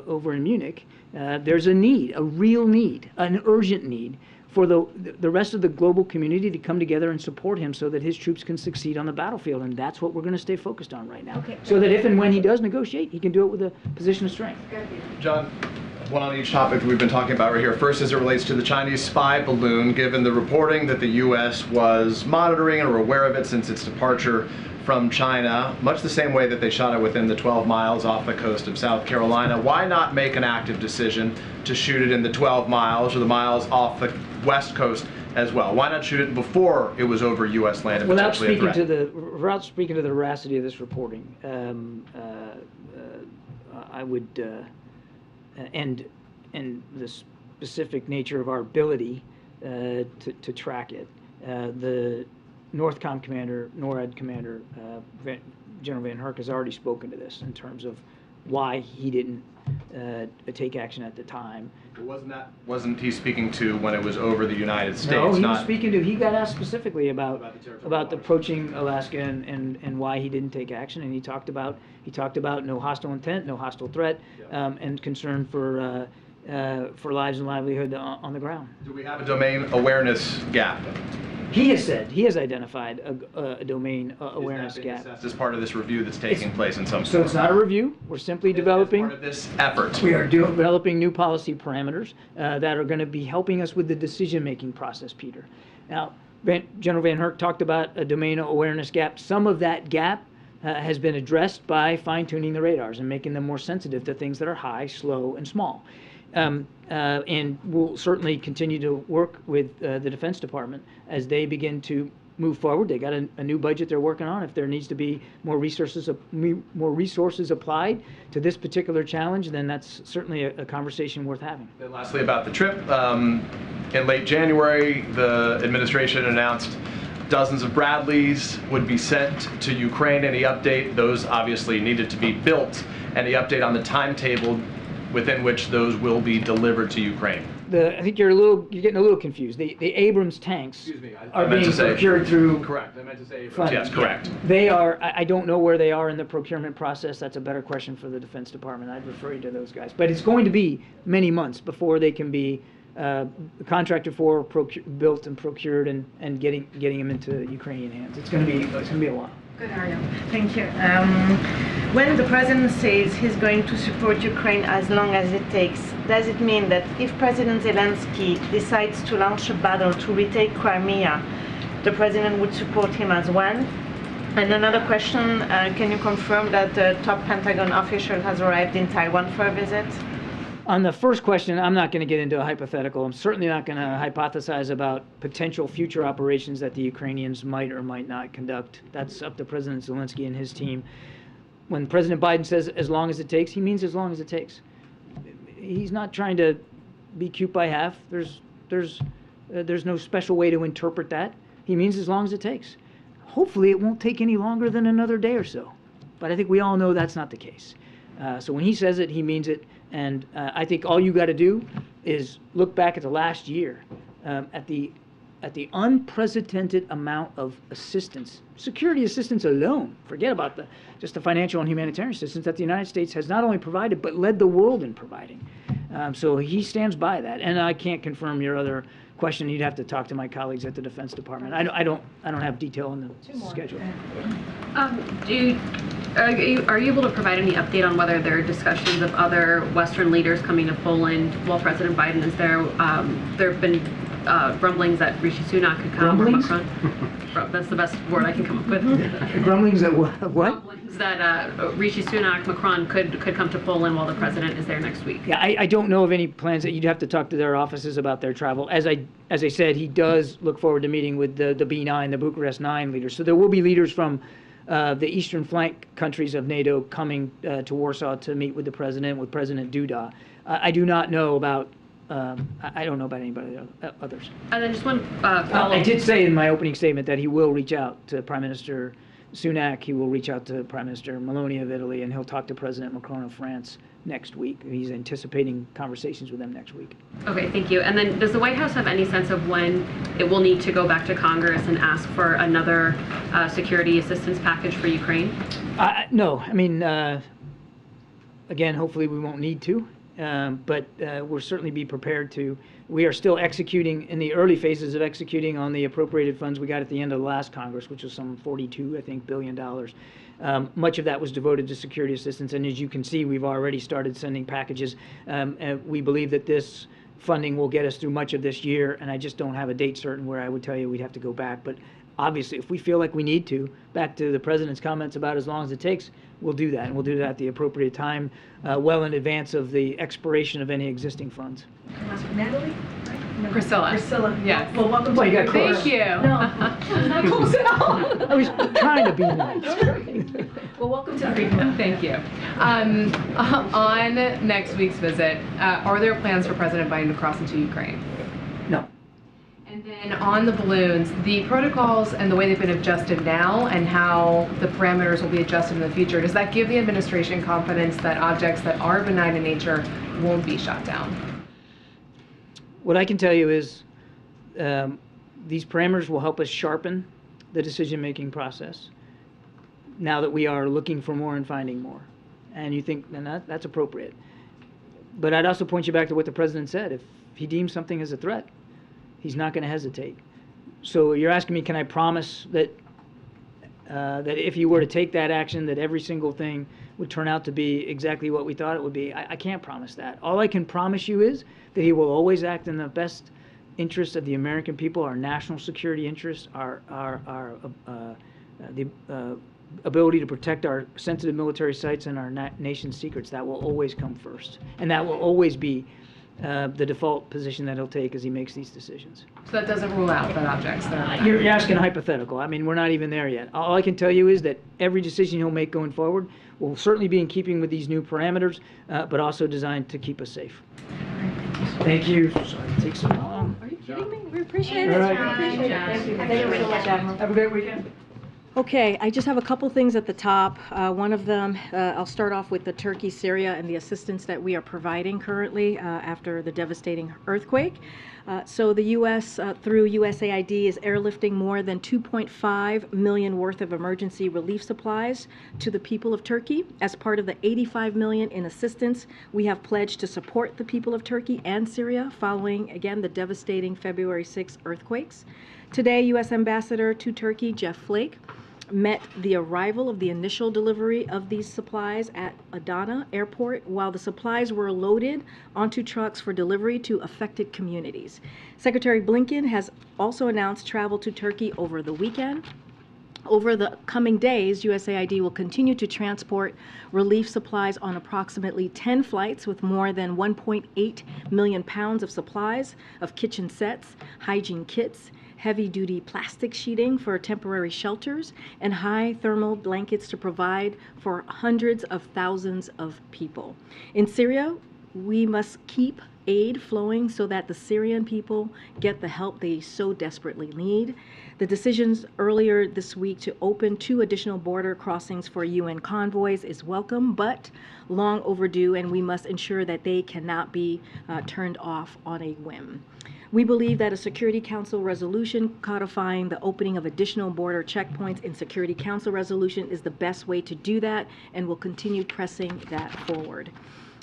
over in Munich, there's a need, a real need, an urgent need for the rest of the global community to come together and support him so that his troops can succeed on the battlefield. And that's what we're going to stay focused on right now. Okay. So that if and when he does negotiate, he can do it with a position of strength. John, one on each topic we've been talking about right here. First, as it relates to the Chinese spy balloon, given the reporting that the U.S. was monitoring and were aware of it since its departure from China, much the same way that they shot it within the 12 miles off the coast of South Carolina. Why not make an active decision to shoot it in the 12 miles or the miles off the west coast as well? Why not shoot it before it was over U.S. land and without potentially a threat? Without speaking to the veracity of this reporting, I would, and the specific nature of our ability to track it, the NORTHCOM commander, NORAD commander, General Van Herk has already spoken to this in terms of why he didn't take action at the time. Wasn't he speaking to when it was over the United States? No, he was speaking to, he got asked specifically about approaching Alaska and why he didn't take action, and he talked about no hostile intent, no hostile threat, and concern for lives and livelihood on the ground. Do we have a domain awareness gap? He has said, he has identified a domain awareness gap. As part of this review that's taking place in some So form. it's not a review. We're simply developing. Part of this effort. We are developing new policy parameters that are going to be helping us with the decision-making process, Peter. Now, General Van Herk talked about a domain awareness gap. Some of that gap has been addressed by fine-tuning the radars and making them more sensitive to things that are high, slow, and small. And we'll certainly continue to work with the Defense Department as they begin to move forward. They got a new budget they're working on. If there needs to be more resources applied to this particular challenge, then that's certainly a conversation worth having. Then lastly, about the trip. In late January, the administration announced dozens of Bradleys would be sent to Ukraine. Any update? Those obviously needed to be built. Any update on the timetable within which those will be delivered to Ukraine? I think you're getting a little confused. The Abrams tanks are being procured through. Correct. I meant to say funding. yes. Correct. They are. I don't know where they are in the procurement process. That's a better question for the Defense Department. I'd refer you to those guys. But it's going to be many months before they can be contracted for, built, and procured, and getting them into Ukrainian hands. It's going to be a while. Good, Ariel. Thank you. When the president says he's going to support Ukraine as long as it takes, does it mean that if President Zelensky decides to launch a battle to retake Crimea, the president would support him as well? And another question, can you confirm that the top Pentagon official has arrived in Taiwan for a visit? On the first question, I'm not going to get into a hypothetical. I'm certainly not going to hypothesize about potential future operations that the Ukrainians might or might not conduct. That's up to President Zelensky and his team. When President Biden says as long as it takes, he means as long as it takes. He's not trying to be cute by half. There's no special way to interpret that. He means as long as it takes. Hopefully it won't take any longer than another day or so. But I think we all know that's not the case. So when he says it, he means it. And I think all you got to do is look back at the last year, at the at the unprecedented amount of assistance, security assistance alone. Forget about just the financial and humanitarian assistance that the United States has not only provided but led the world in providing. So he stands by that. And I can't confirm your other question. You'd have to talk to my colleagues at the Defense Department. I don't have detail on the schedule. Are you able to provide any update on whether there are discussions of other Western leaders coming to Poland while President Biden is there? There have been grumblings that Rishi Sunak could come. Grumblings? Or Macron. That's the best word I can come up with. Grumblings that what? Grumblings that Rishi Sunak, Macron could come to Poland while the president is there next week. Yeah, I don't know of any plans. That you'd have to talk to their offices about their travel. As I said, he does look forward to meeting with the B9, the Bucharest 9 leaders. So there will be leaders from the eastern flank countries of NATO coming to Warsaw to meet with the president, with President Duda. I do not know about. I don't know about anybody others. And then just one follow-up. I did say in my opening statement that he will reach out to Prime Minister Sunak, he will reach out to Prime Minister Meloni of Italy, and he'll talk to President Macron of France next week. He's anticipating conversations with them next week. Okay, thank you. And then does the White House have any sense of when it will need to go back to Congress and ask for another security assistance package for Ukraine? No. I mean, again, hopefully we won't need to. But we'll certainly be prepared to. We are still executing, in the early phases of executing on the appropriated funds we got at the end of the last Congress, which was some $42 billion. Much of that was devoted to security assistance, and as you can see, we've already started sending packages. And we believe that this funding will get us through much of this year, and I just don't have a date certain where I would tell you we'd have to go back. But obviously, if we feel like we need to, back to the President's comments about as long as it takes, we'll do that, and we'll do that at the appropriate time, well in advance of the expiration of any existing funds. Natalie? Priscilla. Priscilla. Yes. Well, welcome Well, to you got close. Thank you. No, not close at all. I was trying to be nice. Well, welcome to the Freedom. Thank you. On next week's visit, are there plans for President Biden to cross into Ukraine? No. And then on the balloons, the protocols and the way they've been adjusted now and how the parameters will be adjusted in the future, does that give the administration confidence that objects that are benign in nature won't be shot down? What I can tell you is these parameters will help us sharpen the decision-making process now that we are looking for more and finding more. And you think, then that's appropriate. But I'd also point you back to what the President said. If he deems something as a threat, he's not going to hesitate. So you're asking me, can I promise that that if you were to take that action, that every single thing would turn out to be exactly what we thought it would be? I can't promise that. All I can promise you is that he will always act in the best interest of the American people, our national security interests, the ability to protect our sensitive military sites and our nation's secrets. That will always come first, and that will always be the default position that he'll take as he makes these decisions. So that doesn't rule out that objects that are You're asking a hypothetical. I mean, we're not even there yet. All I can tell you is that every decision he'll make going forward will certainly be in keeping with these new parameters, but also designed to keep us safe. Thank you. Sorry it takes so long. Are you kidding me? We appreciate it. All right. We appreciate it. Thank you. Thank you so much, Admiral. Have a great weekend. Okay, I just have a couple things at the top. One of them, I'll start off with the Turkey, Syria, and the assistance that we are providing currently after the devastating earthquake. So the U.S., through USAID, is airlifting more than $2.5 million worth of emergency relief supplies to the people of Turkey. As part of the $85 million in assistance, we have pledged to support the people of Turkey and Syria following, again, the devastating February 6 earthquakes. Today, U.S. Ambassador to Turkey, Jeff Flake, met the arrival of the initial delivery of these supplies at Adana Airport while the supplies were loaded onto trucks for delivery to affected communities. Secretary Blinken has also announced travel to Turkey over the weekend. Over the coming days, USAID will continue to transport relief supplies on approximately 10 flights with more than 1.8 million pounds of supplies of kitchen sets, hygiene kits, heavy-duty plastic sheeting for temporary shelters, and high thermal blankets to provide for hundreds of thousands of people. In Syria, we must keep aid flowing so that the Syrian people get the help they so desperately need. The decisions earlier this week to open 2 additional border crossings for UN convoys is welcome, but long overdue, and we must ensure that they cannot be turned off on a whim. We believe that a Security Council resolution codifying the opening of additional border checkpoints in Security Council resolution is the best way to do that, and will continue pressing that forward.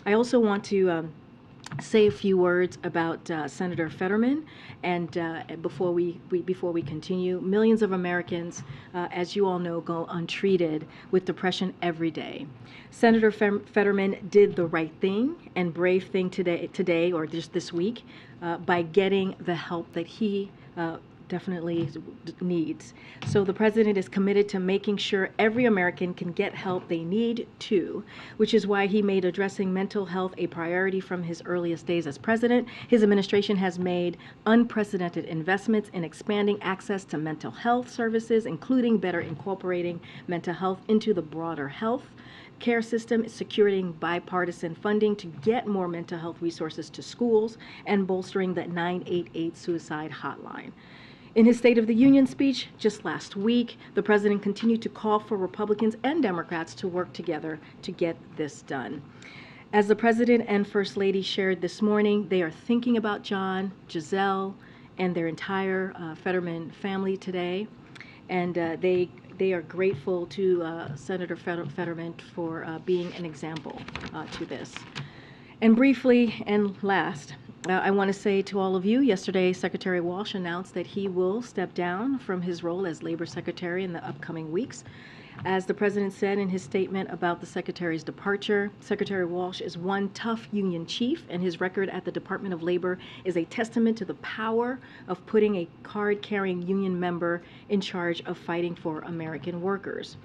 I also want to say a few words about Senator Fetterman, and before we continue, millions of Americans, as you all know, go untreated with depression every day. Senator Fetterman did the right thing and brave thing today or just this week by getting the help that he definitely needs. So the president is committed to making sure every American can get help they need too, which is why he made addressing mental health a priority from his earliest days as president. His administration has made unprecedented investments in expanding access to mental health services, including better incorporating mental health into the broader health care system, securing bipartisan funding to get more mental health resources to schools, and bolstering the 988 suicide hotline. In his State of the Union speech just last week, the president continued to call for Republicans and Democrats to work together to get this done. As the president and First Lady shared this morning, they are thinking about John, Giselle, and their entire Fetterman family today, and they are grateful to Senator Fetterman for being an example to this. And briefly, and last, I want to say to all of you, yesterday Secretary Walsh announced that he will step down from his role as Labor Secretary in the upcoming weeks. As the president said in his statement about the secretary's departure, Secretary Walsh is one tough union chief, and his record at the Department of Labor is a testament to the power of putting a card-carrying union member in charge of fighting for American workers.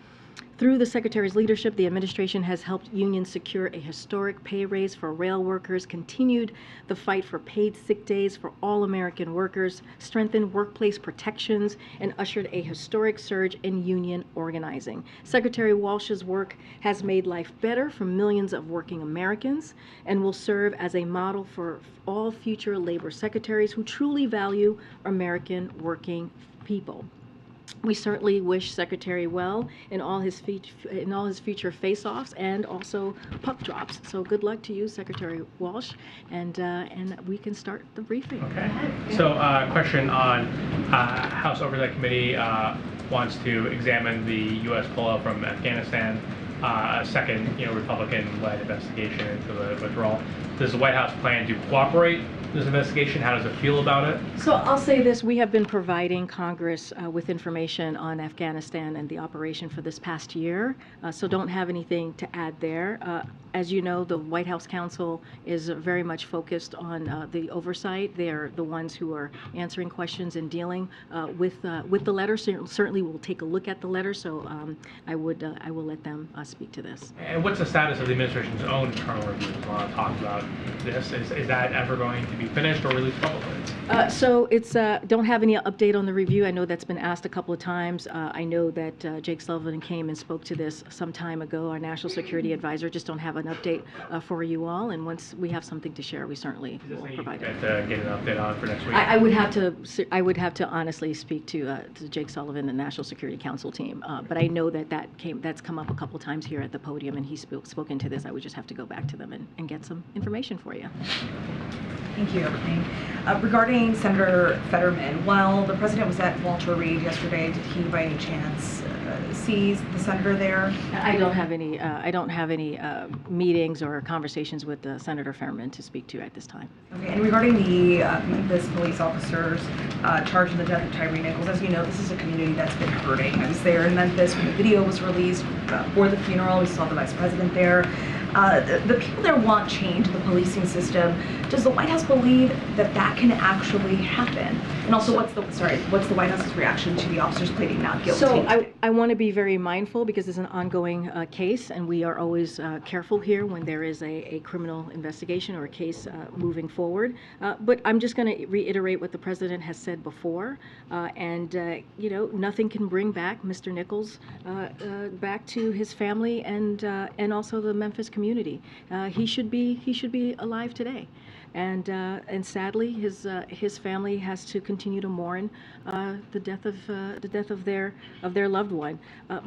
Through the Secretary's leadership, the administration has helped unions secure a historic pay raise for rail workers, continued the fight for paid sick days for all American workers, strengthened workplace protections, and ushered a historic surge in union organizing. Secretary Walsh's work has made life better for millions of working Americans and will serve as a model for all future labor secretaries who truly value American working people. We certainly wish Secretary well in all his future face-offs and also puck drops. So good luck to you, Secretary Walsh, and we can start the briefing. Okay. So question on House Oversight Committee wants to examine the U.S. pullout from Afghanistan, a second Republican-led investigation into the withdrawal. Does the White House plan to cooperate in this investigation? How does it feel about it? So I'll say this, we have been providing Congress with information on Afghanistan and the operation for this past year, so don't have anything to add there. As you know, the White House counsel is very much focused on the oversight. They are the ones who are answering questions and dealing with the letter. Certainly we'll take a look at the letter, so I will let them speak to this. And what's the status of the administration's own internal reviews? I want to talk about this. Is that ever going to be finished or released publicly? So it's don't have any update on the review. I know that's been asked a couple of times. I know that Jake Sullivan came and spoke to this some time ago, our national security advisor. Just don't have an update for you all, and once we have something to share, we certainly will provide it. Get an update on for next week. I would have to honestly speak to Jake Sullivan, the National Security Council team, but I know that's come up a couple times here at the podium, and he's spoken to this. I would just have to go back to them and get some information for you. Thank you, Karine. Regarding Senator Fetterman, while the president was at Walter Reed yesterday, did he by any chance see the senator there? I don't have any meetings or conversations with Senator Fetterman to speak to at this time. Okay, and regarding the Memphis police officers charged in the death of Tyree Nichols, as you know, this is a community that's been hurting. I was there in Memphis when the video was released for the funeral. We saw the vice president there. The people there want change in the policing system. Does the White House believe that that can actually happen? And also, what's the White House's reaction to the officers pleading not guilty? So I want to be very mindful because it's an ongoing case, and we are always careful here when there is a criminal investigation or a case moving forward. But I'm just going to reiterate what the president has said before, and nothing can bring back Mr. Nichols back to his family and also the Memphis community. He should be alive today, and sadly his family has to continue continue to mourn the death of their loved one.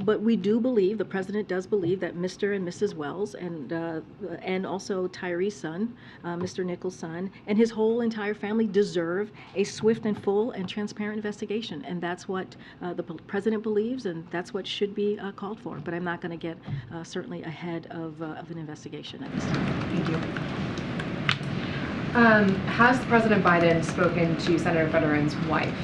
But we do believe, the president does believe, that Mr. and Mrs. Wells and also Tyree's son, Mr. Nichols' son, and his whole entire family deserve a swift and full and transparent investigation. And that's what the president believes, and that's what should be called for. But I'm not going to get certainly ahead of an investigation at this time. Thank you. Has President Biden spoken to Senator Fetterman's wife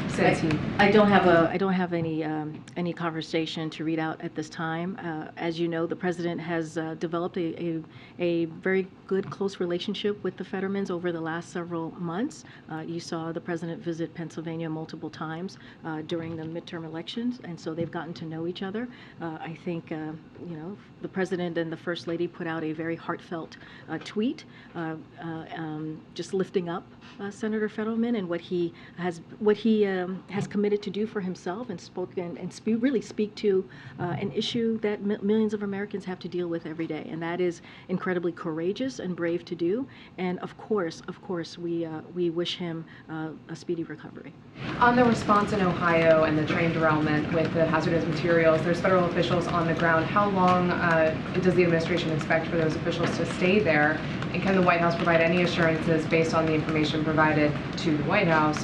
since he? I don't have any conversation to read out at this time. As you know, the president has developed a very good, close relationship with the Fettermans over the last several months. You saw the president visit Pennsylvania multiple times during the midterm elections, and so they've gotten to know each other. I think the president and the first lady put out a very heartfelt tweet, just lifting up Senator Fetterman and what he has committed to do for himself, and really speak to an issue that millions of Americans have to deal with every day, and that is incredibly courageous and brave to do. And of course, we wish him a speedy recovery. On the response in Ohio and the train derailment with the hazardous materials, there's federal officials on the ground. How long does the administration expect for those officials to stay there? And can the White House provide any assurances based on the information provided to the White House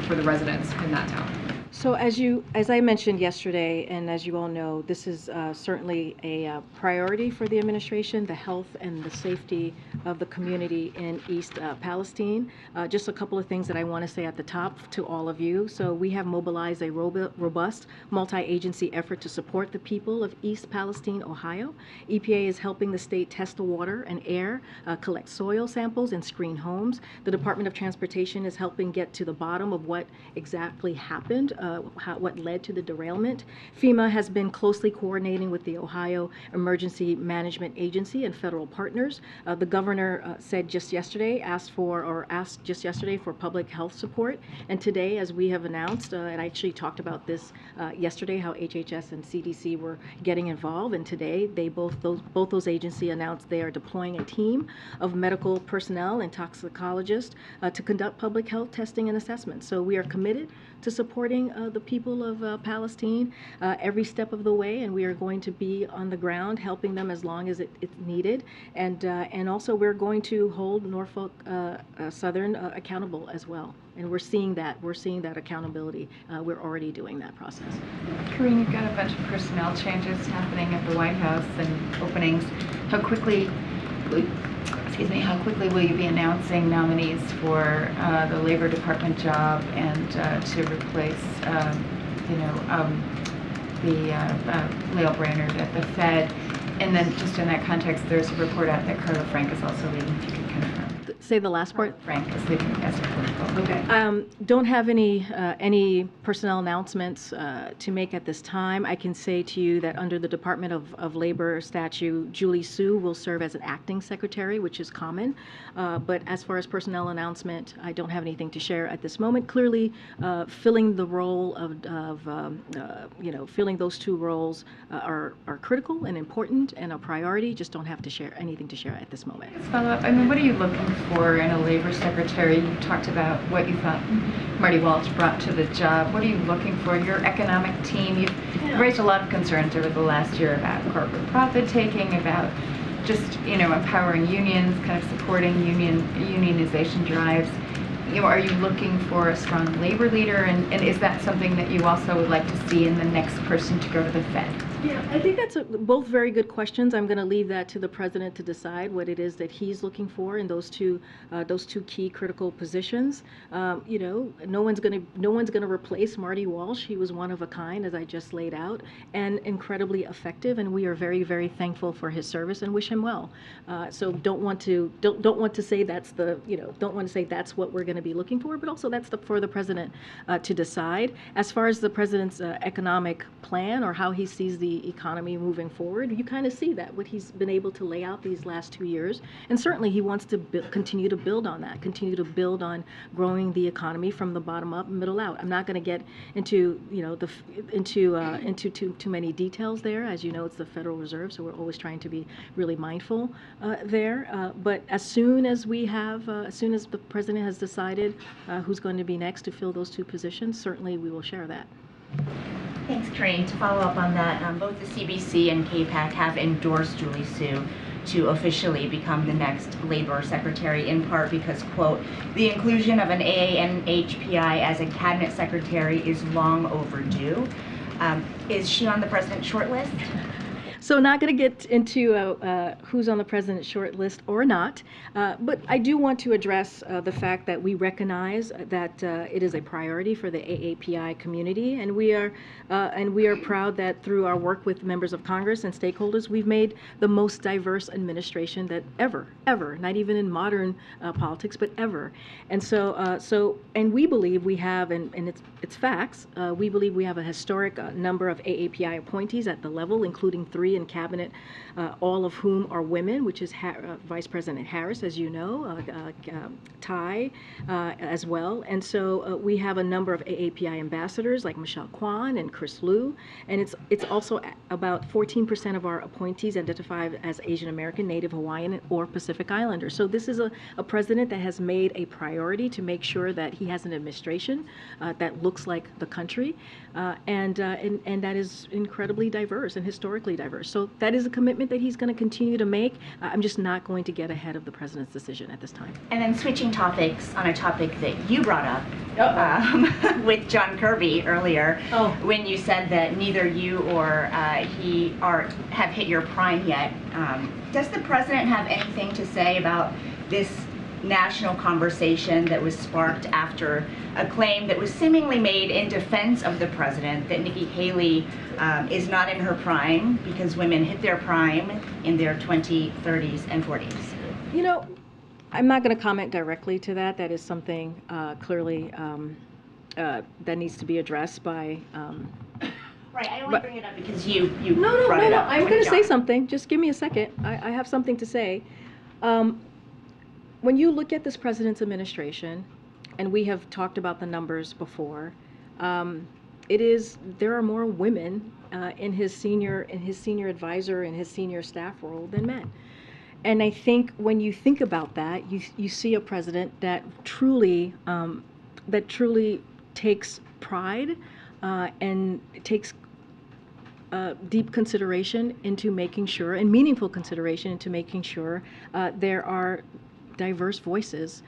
for the residents in that town? So as I mentioned yesterday, and as you all know, this is certainly a priority for the administration, the health and the safety of the community in East Palestine. Just a couple of things that I want to say at the top to all of you. So we have mobilized a robust multi-agency effort to support the people of East Palestine, Ohio. EPA is helping the state test the water and air, collect soil samples, and screen homes. The Department of Transportation is helping get to the bottom of what exactly happened, what led to the derailment. FEMA has been closely coordinating with the Ohio Emergency Management Agency and federal partners. The governor said just yesterday, asked just yesterday for public health support. And today, as we have announced, and I actually talked about this yesterday, how HHS and CDC were getting involved. And today, both those agencies announced they are deploying a team of medical personnel and toxicologists to conduct public health testing and assessments. So we are committed to supporting the people of Palestine every step of the way, and we are going to be on the ground helping them as long as it's needed. And also we're going to hold Norfolk Southern accountable as well. And we're seeing that accountability. We're already doing that process. Karine, you've got a bunch of personnel changes happening at the White House and openings. How quickly will you be announcing nominees for the Labor Department job and to replace, Lael Brainerd at the Fed? And then just in that context, there's a report out that Carla Frank is also leaving, if you could confirm. Say the last part. Frank is leaving as a political. Okay. Don't have any personnel announcements to make at this time. I can say to you that under the Department of Labor statute, Julie Su will serve as an acting secretary, which is common. But as far as personnel announcement, I don't have anything to share at this moment. Clearly, filling the role filling those two roles are critical and important and a priority. Just don't have to share anything to share at this moment. Let's follow up. What are you looking for in a labor secretary? You talked about what you thought Marty Walsh brought to the job. What are you looking for? Your economic team, you've raised a lot of concerns over the last year about corporate profit taking, about just empowering unions, kind of supporting unionization drives. Are you looking for a strong labor leader, and is that something that you also would like to see in the next person to go to the Fed? Yeah, I think that's both very good questions. I'm going to leave that to the president to decide what it is that he's looking for in those two key critical positions. No one's going to replace Marty Walsh. He was one of a kind, as I just laid out, and incredibly effective. And we are very, very thankful for his service and wish him well. So don't want to say that's that's what we're going to be looking for, but also that's for the president to decide. As far as the president's economic plan or how he sees the the economy moving forward. You kind of see that, what he's been able to lay out these last 2 years. And certainly he wants to continue to build on that, continue to build on growing the economy from the bottom up and middle out. I'm not going to get into, into too many details there. As you know, it's the Federal Reserve, so we're always trying to be really mindful there. But as soon as the president has decided who's going to be next to fill those two positions, certainly we will share that. Thanks, Karine. To follow up on that, both the CBC and KPAC have endorsed Julie Su to officially become the next Labor Secretary, in part because, quote, the inclusion of an AANHPI as a cabinet secretary is long overdue. Is she on the president's short list? So not going to get into who's on the president's short list or not, but I do want to address the fact that we recognize that it is a priority for the AAPI community, and we are proud that through our work with members of Congress and stakeholders, we've made the most diverse administration that ever, not even in modern politics, but ever. And and we believe we have, and it's facts, we believe we have a historic number of AAPI appointees at the level, including 3 in cabinet, all of whom are women, which is Vice President Harris, as you know, Ty as well. And so we have a number of AAPI ambassadors like Michelle Kwan and Chris Liu, and it's also about 14% of our appointees identify as Asian American, Native Hawaiian, or Pacific Islander. So this is a president that has made a priority to make sure that he has an administration that looks like the country, and that is incredibly diverse and historically diverse. So that is a commitment that he's going to continue to make. I'm just not going to get ahead of the president's decision at this time. And then switching topics on a topic that you brought up with John Kirby earlier, when you said that neither you or he have hit your prime yet. Does the president have anything to say about this national conversation that was sparked after a claim that was seemingly made in defense of the president that Nikki Haley is not in her prime because women hit their prime in their 20s, 30s, and 40s? You know, I'm not going to comment directly to that. That is something clearly that needs to be addressed by. Right, I only bring it up because you No, brought it up. I'm going to say something. Just give me a second. I have something to say. When you look at this president's administration, and we have talked about the numbers before, there are more women in his senior advisor and his senior staff role than men. And I think when you think about that, you see a president that truly takes pride and takes deep consideration into making sure, and meaningful consideration into making sure there are diverse voices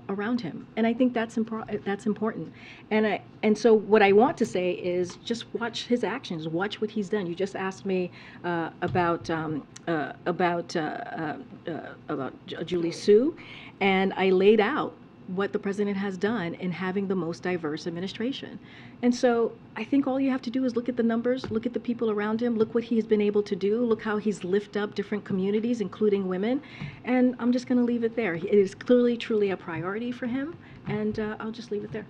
around him, and I think that's important. And so what I want to say is just watch his actions, watch what he's done. You just asked me about Julie Su, and I laid out what the president has done in having the most diverse administration. And so I think all you have to do is look at the numbers, look at the people around him, look what he has been able to do, look how he's lifted up different communities, including women, and I'm just going to leave it there. It is clearly, truly a priority for him, and I'll just leave it there.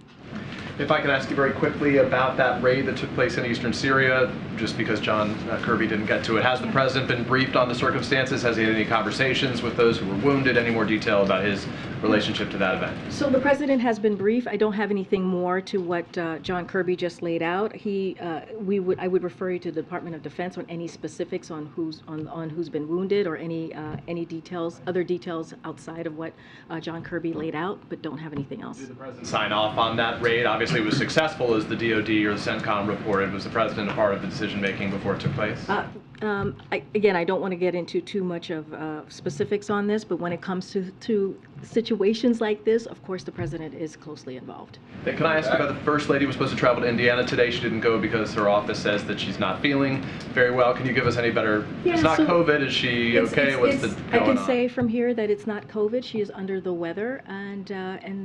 If I could ask you very quickly about that raid that took place in eastern Syria, just because John Kirby didn't get to it. Has the president been briefed on the circumstances? Has he had any conversations with those who were wounded? Any more detail about his relationship to that event? So the president has been briefed. I don't have anything more to what John Kirby just laid out. I would refer you to the Department of Defense on any specifics on who's been wounded or any details, other details outside of what John Kirby laid out, but don't have anything else. Did the president sign off on that raid? Obviously, it was successful, as the DoD or the CENTCOM reported. Was the president a part of the decision making before it took place? Again, I don't want to get into too much of specifics on this, but when it comes to situations like this, of course, the president is closely involved. Then can I ask you about the First Lady was supposed to travel to Indiana today. She didn't go because her office says that she's not feeling very well. Can you give us any better? Yeah, it's not COVID. Is she okay? What's the going I can on? say from here that it's not COVID. She is under the weather, and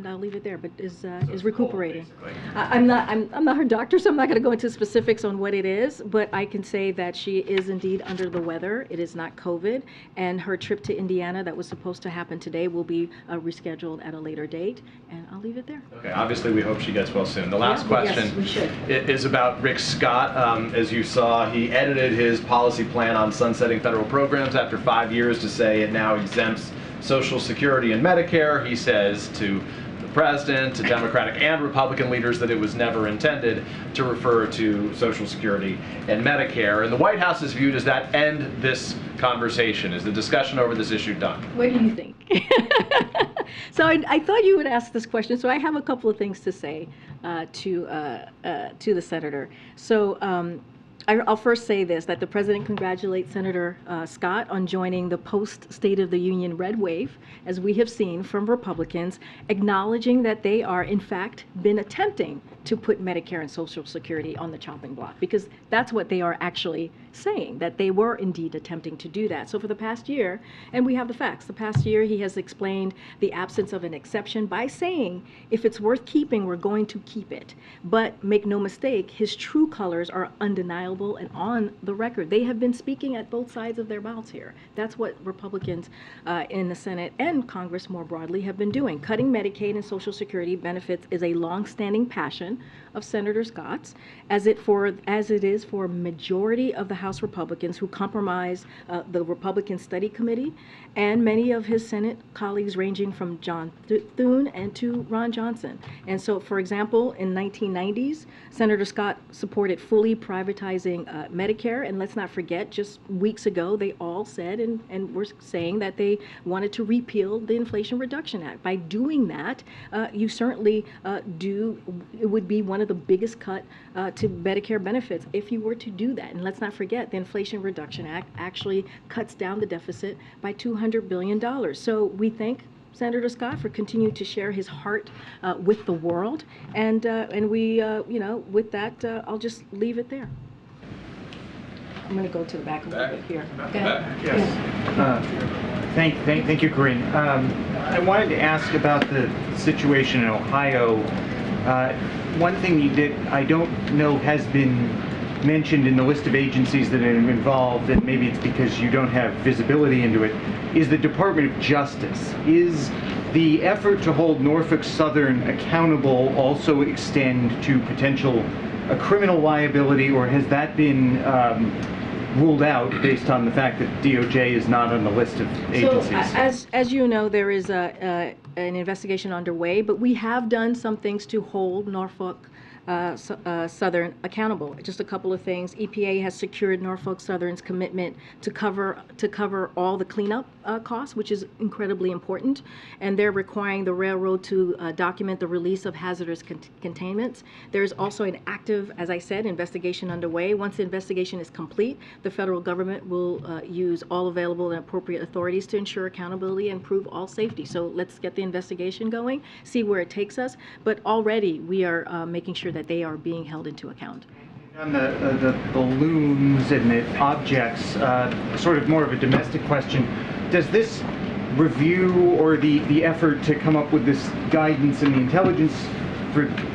I'll leave it there. But is recuperating. I'm not her doctor, so I'm not going to go into specifics on what it is. But I can say that she is indeed under the weather. It is not COVID, and her trip to Indiana that was supposed to happen today will be rescheduled at a later date, and I'll leave it there. Okay, obviously we hope she gets well soon. The last question yes, we should. is about Rick Scott. As you saw, he edited his policy plan on sunsetting federal programs after 5 years to say it now exempts Social Security and Medicare. He says to the president, to Democratic and Republican leaders, that it was never intended to refer to Social Security and Medicare. And the White House is viewed as that end this conversation. Is the discussion over this issue done? What do you think? So I thought you would ask this question, so I have a couple of things to say to the senator. So I'll first say this, that the president congratulates Senator Scott on joining the post-State of the Union red wave, as we have seen from Republicans, acknowledging that they are, in fact, been attempting to put Medicare and Social Security on the chopping block, because that's what they are actually saying, that they were indeed attempting to do that. So for the past year, and we have the facts, the past year he has explained the absence of an exception by saying, if it's worth keeping, we're going to keep it. But make no mistake, his true colors are undeniable and on the record. They have been speaking at both sides of their mouths here. That's what Republicans in the Senate and Congress more broadly have been doing. Cutting Medicaid and Social Security benefits is a long-standing passion of Senator Scott's, as it is for a majority of the House Republicans who comprise the Republican Study Committee and many of his Senate colleagues, ranging from John Thune and to Ron Johnson. And so, for example, in 1990s, Senator Scott supported fully privatizing Medicare, and let's not forget, just weeks ago, they all said and were saying that they wanted to repeal the Inflation Reduction Act. By doing that, you certainly it would be one of the biggest cut to Medicare benefits if you were to do that. And let's not forget, the Inflation Reduction Act actually cuts down the deficit by $200 billion. So we thank Senator Scott for continuing to share his heart with the world. And we, with that, I'll just leave it there. I'm going to go to the back a little bit here. Go ahead. Yes. Thank you, Karine. I wanted to ask about the situation in Ohio. One thing I don't know has been mentioned in the list of agencies that are involved, and maybe it's because you don't have visibility into it, is the Department of Justice. Is the effort to hold Norfolk Southern accountable also extend to potential criminal liability, or has that been ruled out based on the fact that DOJ is not on the list of agencies? So, as you know, there is an investigation underway, but we have done some things to hold Norfolk Southern accountable. Just a couple of things. EPA has secured Norfolk Southern's commitment to cover all the cleanup costs, which is incredibly important, and they're requiring the railroad to document the release of hazardous containments. There's also an active, as I said, investigation underway. Once the investigation is complete, the federal government will use all available and appropriate authorities to ensure accountability and prove all safety. So let's get the investigation going, see where it takes us. But already we are making sure that they are being held into account. On the balloons and the objects, sort of more of a domestic question, does this review or the effort to come up with this guidance and the intelligence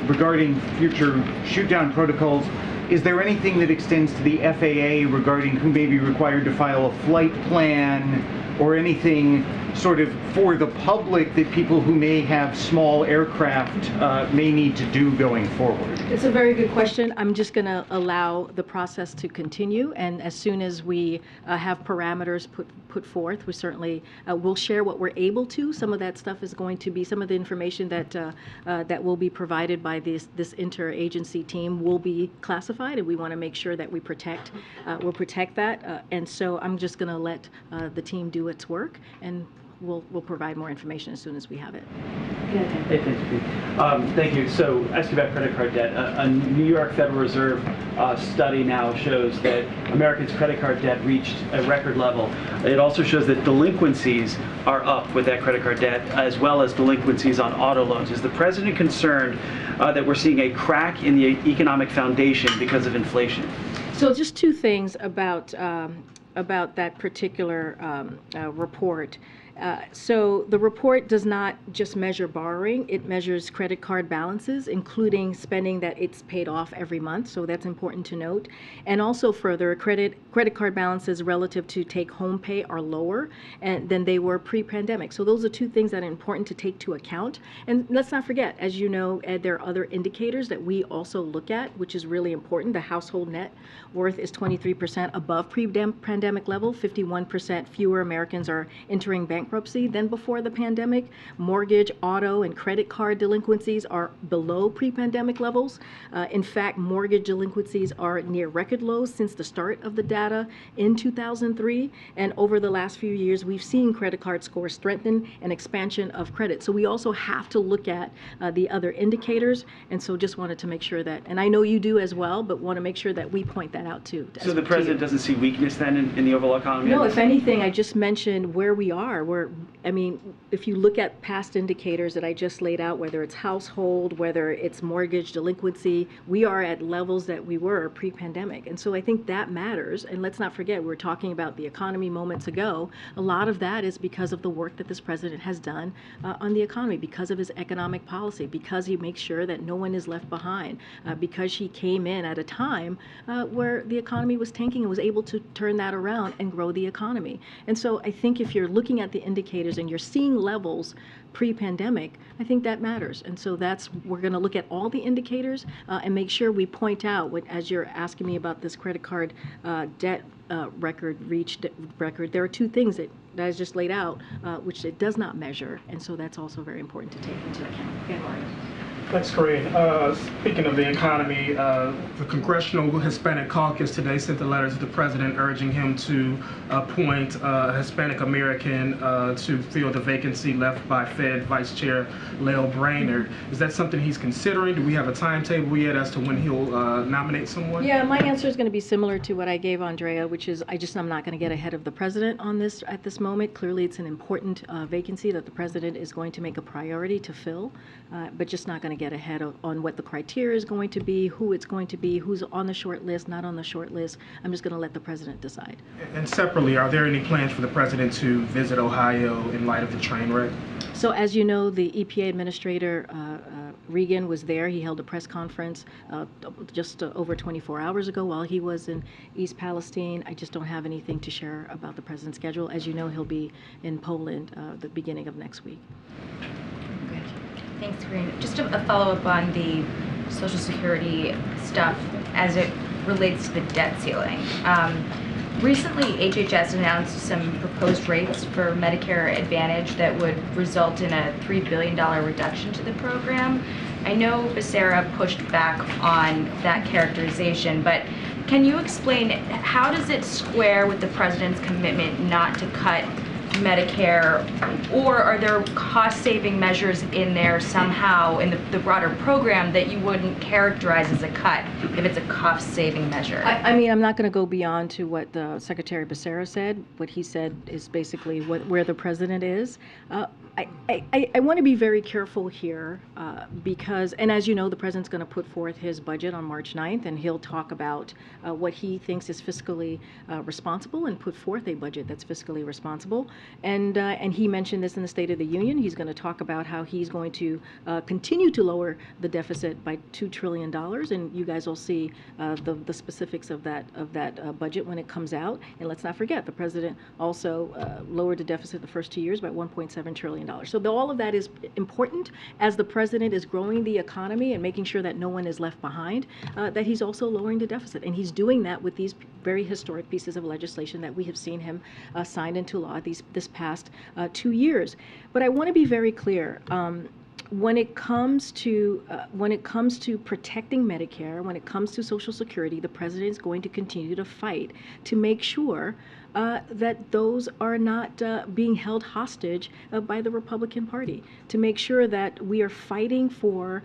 regarding future shoot-down protocols, is there anything that extends to the FAA regarding who may be required to file a flight plan, or anything sort of for the public that people who may have small aircraft may need to do going forward? It's a very good question. I'm just going to allow the process to continue, and as soon as we have parameters put forth, we certainly will share what we're able to. Some of that stuff is going to be, some of the information that will be provided by this interagency team will be classified, and we want to make sure that we protect that. And so I'm just going to let the team do its work, and we'll provide more information as soon as we have it. Thank you. So, asking about credit card debt, a New York Federal Reserve study now shows that Americans' credit card debt reached a record level. It also shows that delinquencies are up with that credit card debt, as well as delinquencies on auto loans. Is the president concerned that we're seeing a crack in the economic foundation because of inflation? So, just two things about that particular report. So the report does not just measure borrowing, it measures credit card balances, including spending that it's paid off every month, so that's important to note. And also further, credit card balances relative to take-home pay are lower than they were pre-pandemic. So those are two things that are important to take to account. And let's not forget, as you know, Ed, there are other indicators that we also look at, which is really important. The household net worth is 23% above pre-pandemic level. 51% fewer Americans are entering bankruptcy than before the pandemic. Mortgage, auto, and credit card delinquencies are below pre-pandemic levels. In fact, mortgage delinquencies are near record lows since the start of the data in 2003. And over the last few years, we've seen credit card scores strengthen and expansion of credit. So we also have to look at the other indicators. And so just wanted to make sure that, and I know you do as well, but want to make sure that we point that out too. So the president doesn't see weakness then in the overall economy? No, if anything, I just mentioned where we are. I mean, if you look at past indicators that I just laid out, whether it's household, whether it's mortgage delinquency, we are at levels that we were pre-pandemic. And so I think that matters. And let's not forget, we were talking about the economy moments ago. A lot of that is because of the work that this president has done on the economy, because of his economic policy, because he makes sure that no one is left behind, because he came in at a time where the economy was tanking and was able to turn that around and grow the economy. And so I think if you're looking at the indicators and you're seeing levels pre-pandemic, I think that matters. And so we're going to look at all the indicators and make sure we point out, as you're asking me about this credit card debt record, there are two things that I just laid out, which it does not measure. And so that's also very important to take into account. Okay, Mario. Thanks, Karine. Speaking of the economy, the Congressional Hispanic Caucus today sent a letter to the president urging him to appoint a Hispanic American to fill the vacancy left by Fed Vice Chair Lael Brainerd. Is that something he's considering? Do we have a timetable yet as to when he'll nominate someone? Yeah, my answer is going to be similar to what I gave Andrea, which is I'm not going to get ahead of the president on this at this moment. Clearly, it's an important vacancy that the president is going to make a priority to fill, but just not going to get ahead on what the criteria is going to be, who it's going to be, who's on the short list, not on the short list. I'm just going to let the president decide. And separately, are there any plans for the president to visit Ohio in light of the train wreck? So as you know, the EPA administrator, Regan, was there. He held a press conference just over 24 hours ago while he was in East Palestine. I just don't have anything to share about the president's schedule. As you know, he'll be in Poland the beginning of next week. Thanks, Karine. Just a follow-up on the Social Security stuff as it relates to the debt ceiling. Recently, HHS announced some proposed rates for Medicare Advantage that would result in a $3 billion reduction to the program. I know Becerra pushed back on that characterization, but can you explain how does it square with the president's commitment not to cut Medicare, or are there cost-saving measures in there somehow in the broader program that you wouldn't characterize as a cut if it's a cost-saving measure? I mean, I'm not going to go beyond to what the Secretary Becerra said. What he said is basically where the president is. I want to be very careful here because, and as you know, the president's going to put forth his budget on March 9th, and he'll talk about what he thinks is fiscally responsible and put forth a budget that's fiscally responsible. And he mentioned this in the State of the Union. He's going to talk about how he's going to continue to lower the deficit by $2 trillion, and you guys will see the specifics of that budget when it comes out. And let's not forget, the president also lowered the deficit the first 2 years by $1.7 trillion. So all of that is important as the president is growing the economy and making sure that no one is left behind, that he's also lowering the deficit. And he's doing that with these very historic pieces of legislation that we have seen him sign into law this past 2 years. But I want to be very clear. When it comes to protecting Medicare, when it comes to Social Security, the president is going to continue to fight to make sure that those are not being held hostage by the Republican Party, to make sure that we are fighting for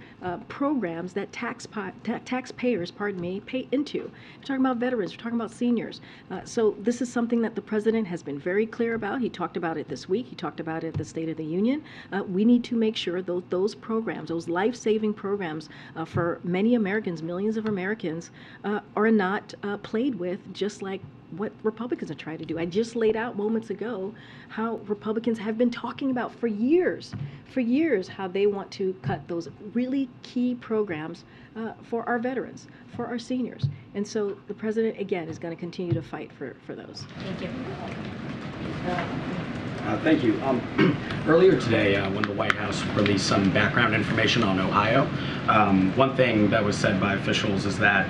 programs that taxpayers, pay into. We're talking about veterans, we're talking about seniors. So this is something that the president has been very clear about. He talked about it this week. He talked about it at the State of the Union. We need to make sure those programs, those life-saving programs for many Americans, millions of Americans, are not played with, just like what Republicans are trying to do. I just laid out moments ago how Republicans have been talking about for years, how they want to cut those really key programs for our veterans, for our seniors. And so the president, again, is going to continue to fight for those. Thank you. Thank you. Earlier today, when the White House released some background information on Ohio, one thing that was said by officials is that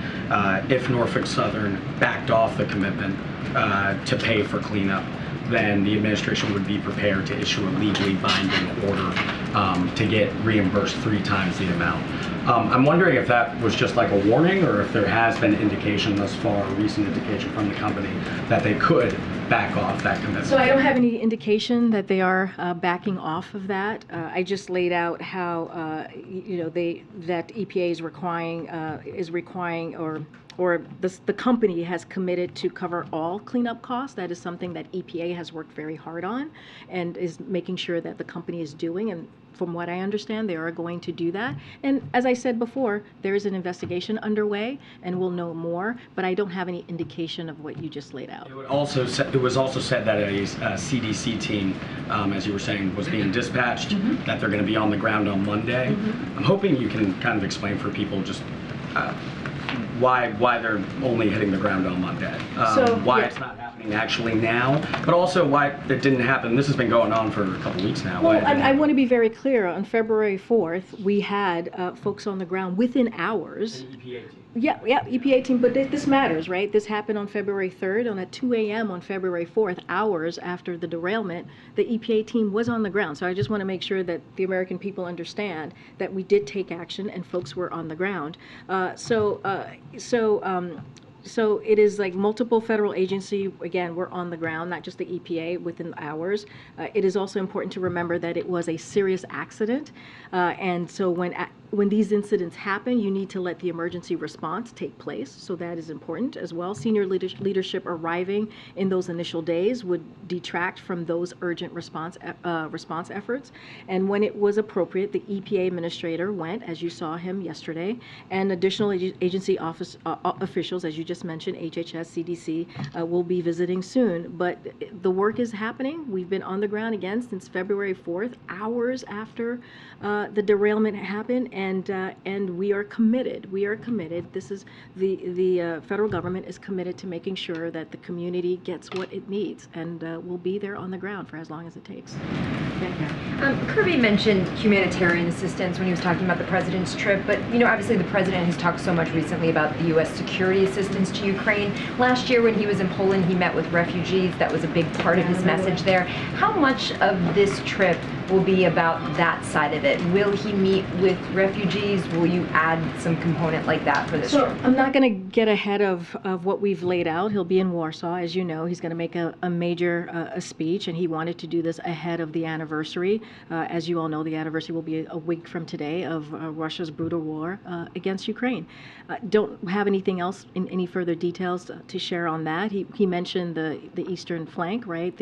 if Norfolk Southern backed off the commitment to pay for cleanup, then the administration would be prepared to issue a legally binding order to get reimbursed 3 times the amount. I'm wondering if that was just like a warning, or if there has been indication thus far, a recent indication from the company, that they could back off that commitment. So I don't have any indication that they are backing off of that. I just laid out how that EPA is requiring or the company has committed to cover all cleanup costs. That is something that EPA has worked very hard on and is making sure that the company is doing. And from what I understand, they are going to do that. And as I said before, there is an investigation underway, and we'll know more, but I don't have any indication of what you just laid out. It was also said that a CDC team, as you were saying, was being dispatched, that they're going to be on the ground on Monday. I'm hoping you can kind of explain for people just why they're only hitting the ground on Monday, why it's not happening actually now, but also why it didn't happen. This has been going on for a couple weeks now. Well, I want to be very clear. On February 4th, we had folks on the ground within hours. Yeah, EPA team, but this matters, right? This happened on February 3rd, and at 2 a.m. on February 4th, hours after the derailment, the EPA team was on the ground. So I just want to make sure that the American people understand that we did take action and folks were on the ground. So it is like multiple federal agency, again, we're on the ground, not just the EPA, within hours. It is also important to remember that it was a serious accident. And so when these incidents happen, you need to let the emergency response take place. So that is important as well. Senior leadership arriving in those initial days would detract from those urgent response efforts. And when it was appropriate, the EPA administrator went, as you saw him yesterday, and additional agency officials, as you just mentioned, HHS, CDC, will be visiting soon. But the work is happening. We've been on the ground again since February 4th, hours after the derailment happened, and we are committed. We are committed. This is the federal government is committed to making sure that the community gets what it needs, and we'll be there on the ground for as long as it takes. Kirby mentioned humanitarian assistance when he was talking about the president's trip, but obviously the president has talked so much recently about the U.S. security assistance to Ukraine. Last year when he was in Poland, he met with refugees. That was a big part of his message there. How much of this trip will be about that side of it? Will he meet with refugees? Will you add some component like that for this trip? I'm not going to get ahead of what we've laid out. He'll be in Warsaw, as you know. He's going to make a major speech, and he wanted to do this ahead of the anniversary. As you all know, the anniversary will be a week from today of Russia's brutal war against Ukraine. Don't have anything else in any further details to share on that. He mentioned the eastern flank, right?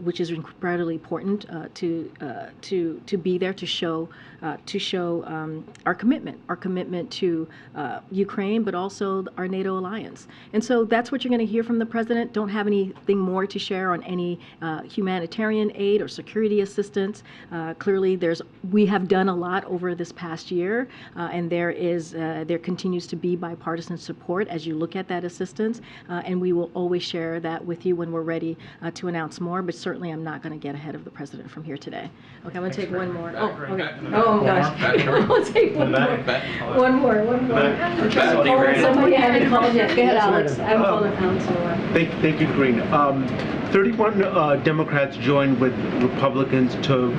Which is incredibly important to be there to show our commitment to Ukraine, but also our NATO alliance. And so that's what you're going to hear from the president. Don't have anything more to share on any humanitarian aid or security assistance. Clearly, we have done a lot over this past year, and there continues to be bipartisan support as you look at that assistance, and we will always share that with you when we're ready to announce more. But certainly, I'm not going to get ahead of the president from here today. Okay, I'm going to take one more. Oh, okay. Oh gosh, I'll take one more. One more. Somebody hasn't called yet. Go ahead, Alex. I haven't called him. Thank you, Karine. 31 Democrats joined with Republicans to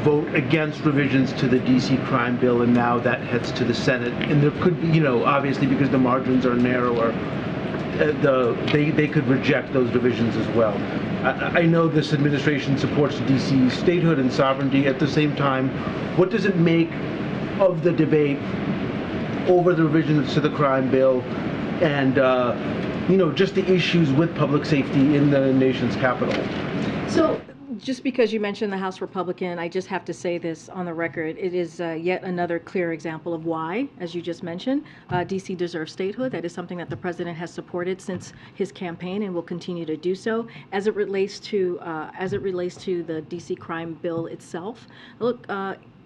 vote against revisions to the D.C. crime bill, and now that heads to the Senate. And there could be, obviously because the margins are narrower, they could reject those revisions as well. I know this administration supports D.C. statehood and sovereignty. At the same time, what does it make of the debate over the revisions to the crime bill and just the issues with public safety in the nation's capital? So Just because you mentioned the House Republican, I just have to say this on the record. It is yet another clear example of why, as you just mentioned, D.C. deserves statehood. That is something that the president has supported since his campaign and will continue to do so. As it relates to the D.C. crime bill itself, look.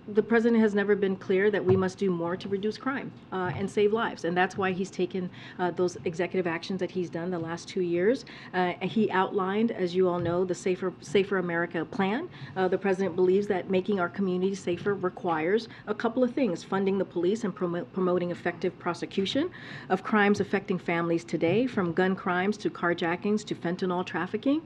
The president has never been clear that we must do more to reduce crime and save lives, and that's why he's taken those executive actions that he's done the last 2 years. He outlined, as you all know, the Safer America plan. The president believes that making our communities safer requires a couple of things: funding the police and promoting effective prosecution of crimes affecting families today, from gun crimes to carjackings to fentanyl trafficking,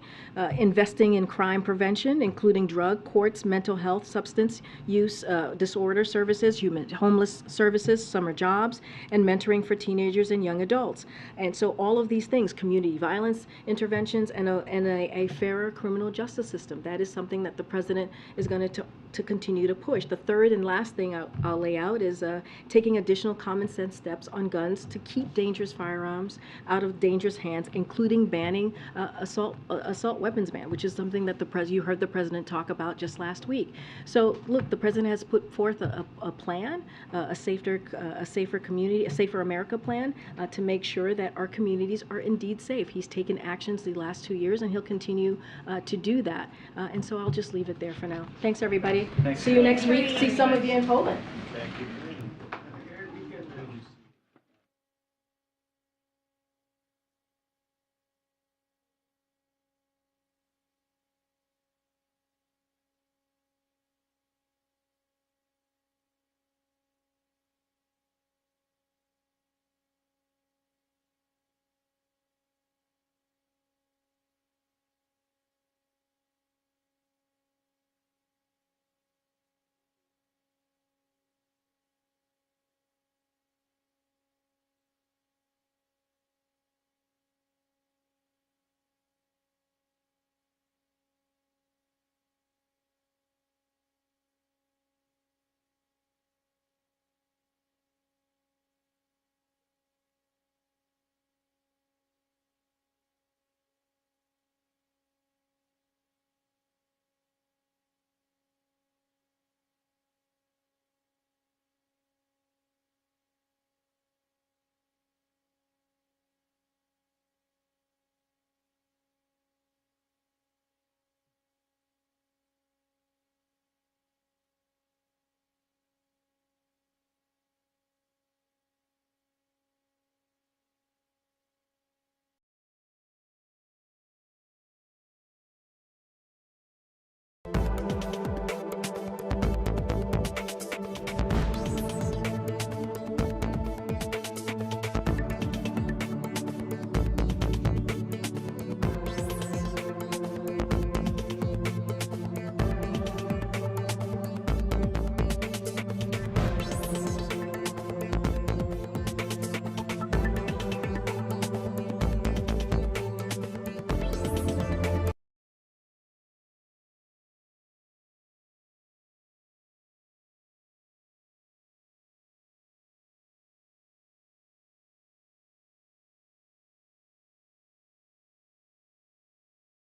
investing in crime prevention, including drug courts, mental health, substance use disorder services, homeless services, summer jobs, and mentoring for teenagers and young adults. And so all of these things, community violence interventions, and a fairer criminal justice system, that is something that the president is going to continue to push. The third and last thing I'll lay out is taking additional common sense steps on guns to keep dangerous firearms out of dangerous hands, including banning assault weapons ban, which is something that you heard the president talk about just last week. So look, the president has put forth a plan, a safer community, a Safer America plan, to make sure that our communities are indeed safe. He's taken actions the last 2 years, and he'll continue to do that. And so I'll just leave it there for now. Thanks, everybody. Thanks. See you next week. See some of you in Poland. Thank you.